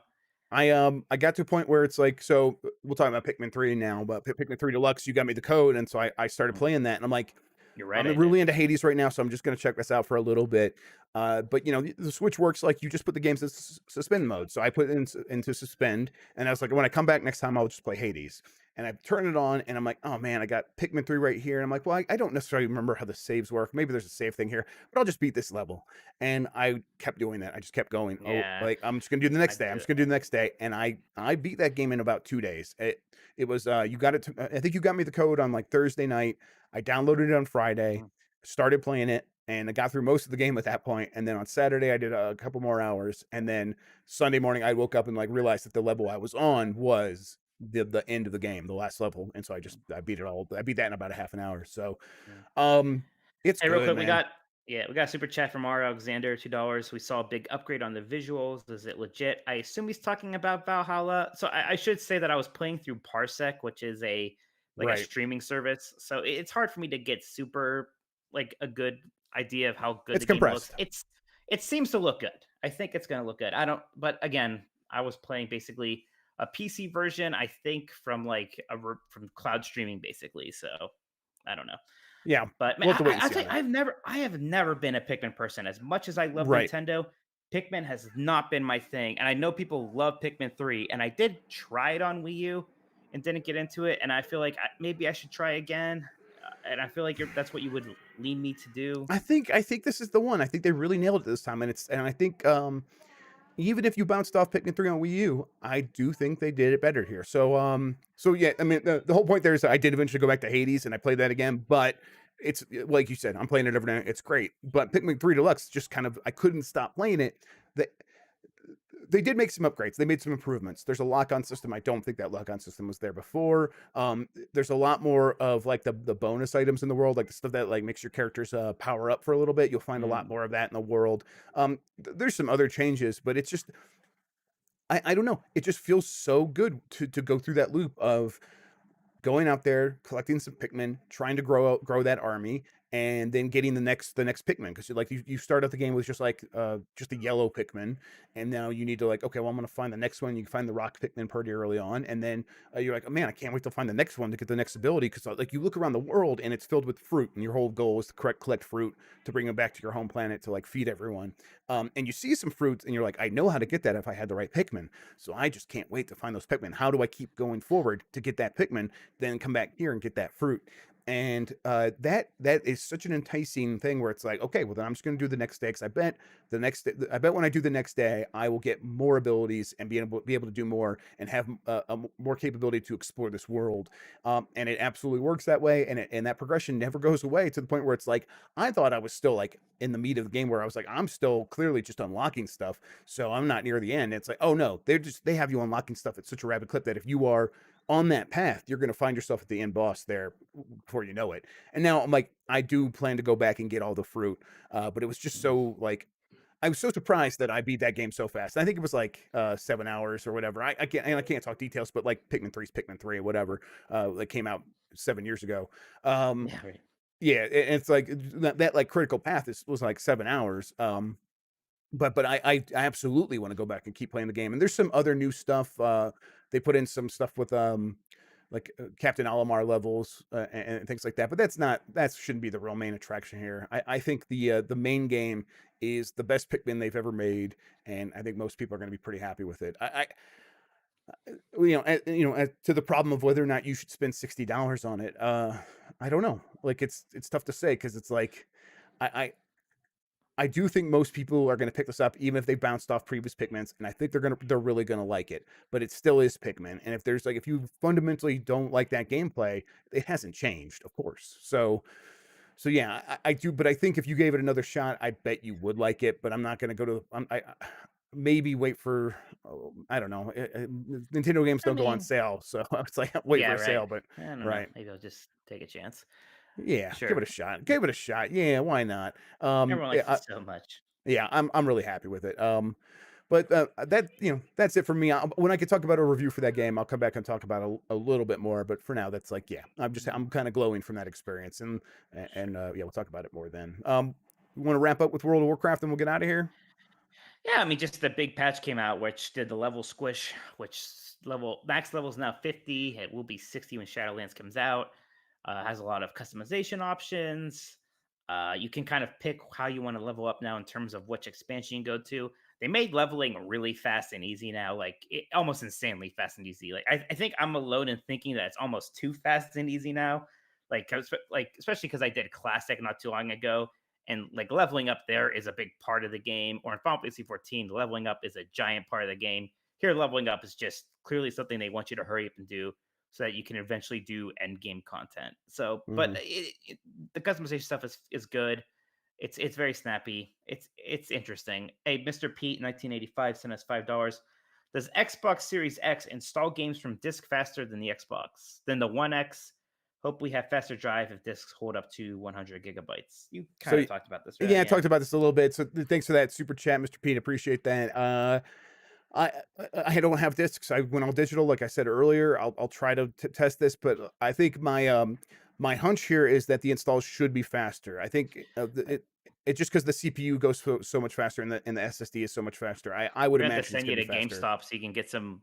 I got to a point where it's like, so we'll talk about Pikmin 3 now, but Pikmin 3 Deluxe, you got me the code, and so I started Mhm. playing that, and I'm like, You're right, I'm I did. really into Hades right now, so I'm just gonna check this out for a little bit. But the Switch works like you just put the games in suspend mode. So I put it into suspend, and I was like, when I come back next time, I'll just play Hades. And I turn it on, and I'm like, oh man, I got Pikmin 3 right here. And I'm like, well, I don't necessarily remember how the saves work. Maybe there's a save thing here, but I'll just beat this level. And I kept doing that. I just kept going. Oh, Yeah, like I'm just gonna do the I next day. I'm do just it. gonna do the next day. And I beat that game in about 2 days. It was you got it. I think you got me the code on like Thursday night. I downloaded it on Friday, Mhm. started playing it, and I got through most of the game at that point. And then on Saturday, I did a couple more hours, and then Sunday morning, I woke up and like realized that the level I was on was the end of the game, the last level, and so I beat it all. I beat that in about a half an hour. So, Yeah. um, it's Hey, real good, quick, man. we got a super chat from R. Alexander, $2. We saw a big upgrade on the visuals. Is it legit? I assume he's talking about Valhalla. So I should say that I was playing through Parsec, which is a Right? streaming service. So it's hard for me to get super like a good idea of how good It's the game looks. compressed. It seems to look good. I think it's gonna look good. I don't, but again, I was playing basically a PC version. I think from from cloud streaming basically. So I don't know. Yeah, But man, we'll have to wait and I see on think that. I have never been a Pikmin person. As much as I love Right. Nintendo, Pikmin has not been my thing. And I know people love Pikmin 3, and I did try it on Wii U and didn't get into it. And I feel like maybe I should try again. And I feel like that's what you would lean me to do. I think this is the one. I think they really nailed it this time, and I think even if you bounced off Pikmin 3 on Wii U, I do think they did it better here. So yeah, I mean the whole point there is that I did eventually go back to Hades and I played that again, but it's like you said, I'm playing it every night. It's great, but Pikmin 3 Deluxe just kind of I couldn't stop playing it. That they did make some upgrades. They made some improvements. There's a lock-on system. I don't think that lock-on system was there before. There's a lot more of like the bonus items in the world, like the stuff that like makes your characters power up for a little bit. You'll find a lot Mm, more of that in the world. There's some other changes, but it's just I don't know. It just feels so good to go through that loop of going out there, collecting some Pikmin, trying to grow that army, and then getting the next Pikmin. Because like you start out the game with just a yellow Pikmin, and now you need to like, okay, well, I'm gonna find the next one. You can find the rock Pikmin pretty early on, and then you're like, oh man, I can't wait to find the next one to get the next ability. Because like you look around the world and it's filled with fruit, and your whole goal is to collect fruit to bring them back to your home planet to like feed everyone. And you see some fruits, and you're like, I know how to get that if I had the right Pikmin. So I just can't wait to find those Pikmin. How do I keep going forward to get that Pikmin? Then come back here and get that fruit. And that is such an enticing thing where it's like, okay, well then I'm just going to do the next day because I bet when I do the next day, I will get more abilities and be able to do more and have more capability to explore this world. And it absolutely works that way, and that progression never goes away to the point where it's like I thought I was still like in the meat of the game where I was like I'm still clearly just unlocking stuff, so I'm not near the end. It's like, oh no, they have you unlocking stuff at such a rapid clip that if you are on that path, you're going to find yourself at the end boss there before you know it. And now I'm like, I do plan to go back and get all the fruit, but it was just mm. so like, I was so surprised that I beat that game so fast. I think it was like 7 hours or whatever. I can't talk details, but like Pikmin 3 or whatever that came out 7 years ago. Um, Yeah, right. yeah, it's like that like critical path was like 7 hours. But I absolutely want to go back and keep playing the game. And there's some other new stuff. They put in some stuff with like Captain Alamar levels and things like that. But that shouldn't be the real main attraction here. I think the main game is the best Pikmin they've ever made, and I think most people are going to be pretty happy with it. To the problem of whether or not you should spend $60 on it. I don't know. Like it's tough to say because it's like I I do think most people are going to pick this up, even if they bounced off previous Pikmins, and I think they're really going to like it. But it still is Pikmin, and if you fundamentally don't like that gameplay, it hasn't changed, of course. So yeah, I do, but I think if you gave it another shot, I bet you would like it. But I'm not going to go to. Maybe wait for. Oh, I don't know. Nintendo games I don't go on mean, sale, so it's like wait yeah, for a right. sale. But I don't know. right, Maybe I'll just take a chance. yeah, give it Sure. a shot. Give it a shot. Yeah, why not? Everyone Yeah, likes it so much. yeah, I'm really happy with it. But that's it for me. When I can talk about a review for that game, I'll come back and talk about a little bit more. But for now, that's like, yeah, I'm Mhm. kind of glowing from that experience, and Sure. yeah, we'll talk about it more then. You want to wrap up with World of Warcraft and we'll get out of here? Yeah, I mean, just the big patch came out, which did the level squish, max level is now 50. It will be 60 when Shadowlands comes out. Has a lot of customization options. You can kind of pick how you want to level up now in terms of which expansion you go to. They made leveling really fast and easy now, almost insanely fast and easy. I think I'm alone in thinking that it's almost too fast and easy now. Especially because I did classic not too long ago, and like leveling up there is a big part of the game. Or in Final Fantasy 14, leveling up is a giant part of the game. Here, leveling up is just clearly something they want you to hurry up and do so that you can eventually do end game content. So, but Hmm. the customization stuff is good. It's very snappy. It's interesting. Hey, Mr. Pete, 1985 sent us $5. Does Xbox Series X install games from disk faster than the Xbox than the One X? Hope we have faster drive if disks hold up to 100 gigabytes. You kind So of talked about this, right? yeah, I Yeah. talked about this a little bit. So thanks for that super chat, Mr. Pete. Appreciate that. I don't have discs. I went all digital, like I said earlier. I'll try to test this, but I think my hunch here is that the installs should be faster. I think it just because the CPU goes so much faster and the SSD is so much faster. I would We're gonna have to imagine it's send you gonna be to faster. GameStop so you can get I some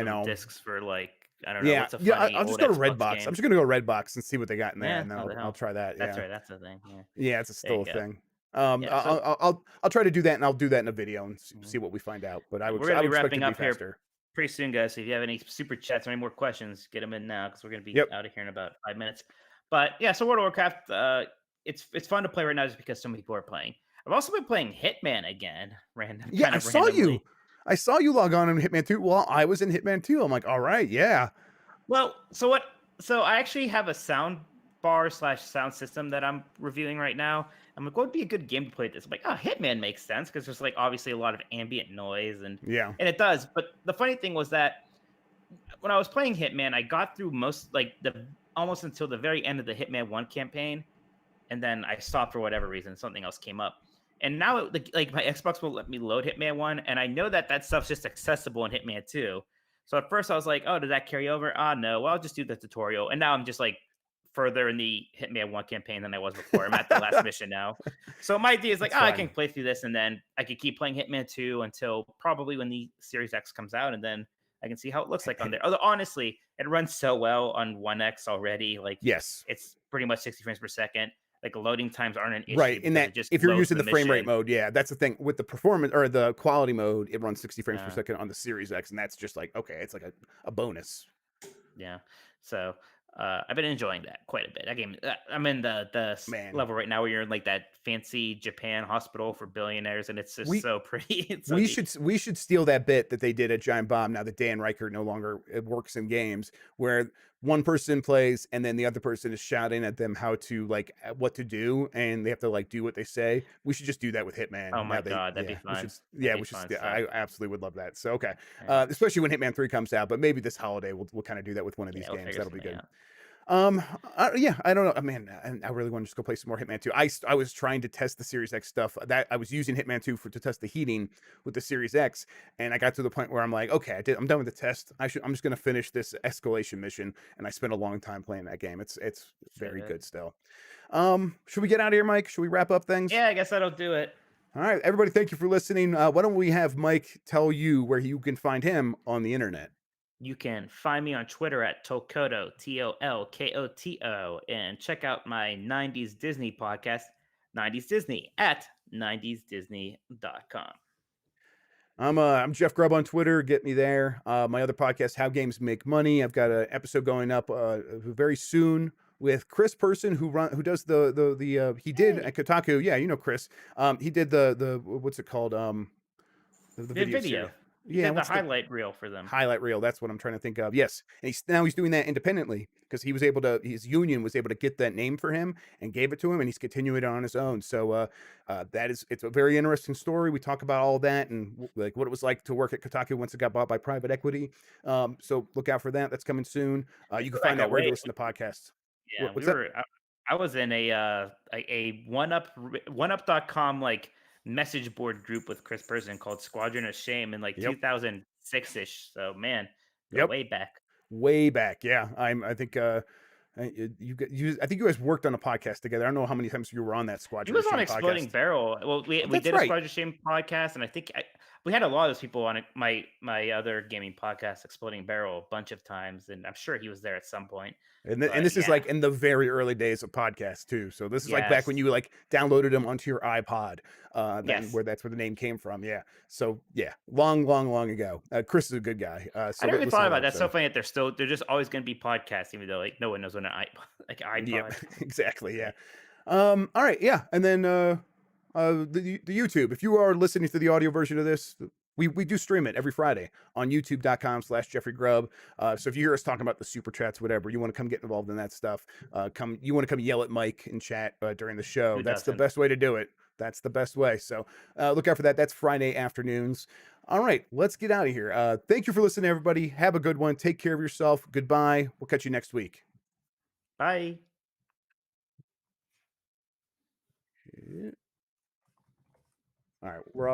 know. discs for like I don't know Yeah, what's a yeah. funny I'll just old go to Xbox Redbox. I'm game. just gonna go Redbox and see what they got in there, Yeah, and then how the I'll hell? try that. That's Yeah, right. That's the thing. Yeah. yeah. It's There still you a go. thing. Yeah. So I'll try to do that, and I'll do that in a video and see mhm. what we find out. But We're gonna I be would expect it wrapping to be up here faster. pretty soon, guys. So if you have any super chats or any more questions, get them in now because we're gonna be Yep. out of here in about 5 minutes. But yeah, so World of Warcraft, it's fun to play right now just because so many people are playing. I've also been playing Hitman again, Yeah, kind of randomly. I saw you log on in Hitman 2. Well, I was in Hitman 2. I'm like, all right, yeah. Well, so what? So I actually have a sound bar slash sound system that I'm reviewing right now. I'm like, what would be a good game to play this? I'm like, oh, Hitman makes sense because there's like obviously a lot of ambient noise Yeah. and it does. But the funny thing was that when I was playing Hitman, I got through most like the almost until the very end of the Hitman 1 campaign, and then I stopped for whatever reason. Something else came up. And now, like my Xbox will let me load Hitman 1, and I know that that stuff's just accessible in Hitman 2. So at first I was like, "Oh, did that carry over?" Ah, no. Well, I'll just do the tutorial. And now I'm just like further in the Hitman 1 campaign than I was before. I'm at the last mission now. So my idea is like, That's oh, I can fine. play through this, and then I could keep playing Hitman 2 until probably when the Series X comes out, and then I can see how it looks like on there. Although honestly, it runs so well on One X already. Like Yes. it's pretty much 60 frames per second. Like loading times aren't an Right, issue in because that it just if you're loads using the the frame rate mission. mode, yeah, that's the thing with the performance or the quality mode, it runs 60 frames per Yeah, second on the Series X, and that's just like, okay, it's like a bonus. yeah. So I've been enjoying that quite a bit. That game, I'm in Man, level right now where you're in like that fancy Japan hospital for billionaires, and it's just we so pretty. It's so neat. we should steal that bit that they did at Giant Bomb now that Dan Reichert no longer works in games, where one person plays and then the other person is shouting at them how to like what to do, and they have to like do what they say. We should just do that with Oh Hitman. my Now they, god, that'd be yeah, we should, fun. That'd yeah, be we should. fun stuff. I absolutely would love that. So okay, Yeah, especially when Hitman 3 comes out, but maybe this holiday we'll kind of do that with one of these yeah. We'll games. figure That'll be something good. out. Yeah, I don't know, man. I really want to just go play some more Hitman 2. I was trying to test the Series X stuff. That I was using Hitman 2 for to test the heating with the Series X, and I got to the point where I'm like, okay, I'm done with the test. I'm just gonna finish this escalation mission, and I spent a long time playing that game. It's very Shit. good still. Should we get out of here, Mike? Should we wrap up things? Yeah, I guess that'll do it. All right, everybody, thank you for listening. Why don't we have Mike tell you where you can find him on the internet? You can find me on Twitter at Tolkoto, Tolkoto, and check out my 90s Disney podcast, 90s Disney, at 90sdisney.com. I'm Jeff Grubb on Twitter. Get me there. My other podcast, How Games Make Money. I've got an episode going up very soon with Chris Person who does the he did Hey, at Kotaku. Yeah, you know Chris. He did the what's it called? The the video series. video. He Yeah, did the what's the highlight reel for them. highlight reel? That's what I'm trying to think of. Yes, and he's doing that independently because he was able to. His union was able to get that name for him and gave it to him, and he's continuing it on his own. So it's a very interesting story. We talk about all that and like what it was like to work at Kotaku once it got bought by private equity. So look out for that. That's coming soon. You can We're like find a that wherever way. you listen to podcasts. Yeah, What's we that? were. I was in a OneUp.com like message board group with Chris Person called Squadron of Shame in like Yep. 2006 ish. So man, go Yep. way back. Way back. Yeah. I think I think you guys worked on a podcast together. I don't know how many times you were on that He Squadron of was on Shame Exploding podcast. Barrel. Well, Oh, we that's did a right. Squadron Shame podcast, and I think we had a lot of those people on my other gaming podcast, Exploding Barrel, a bunch of times, and I'm sure he was there at some point. And But this is yeah, like in the very early days of podcasts too. So this is like back when yes, you like downloaded them onto your iPod. yes. That's where the name came from. Yeah. So yeah, long ago. Chris is a good guy. I So never even listen thought to that about that. That's so episode. funny that they're just always going to be podcasts, even though like no one knows what an iPod like Yep. iPod. Exactly. Yeah. All right. Yeah. And then the YouTube. If you are listening to the audio version of this, we do stream it every Friday on youtube.com/Jeffrey Grubb. So if you hear us talking about the super chats, whatever, you want to come get involved in that stuff, you want to come yell at Mike in chat during the show. Who That's the doesn't? best way to do it. That's the best way. So look out for that. That's Friday afternoons. All right, let's get out of here. Thank you for listening, everybody. Have a good one. Take care of yourself. Goodbye. We'll catch you next week. Bye. All right, we're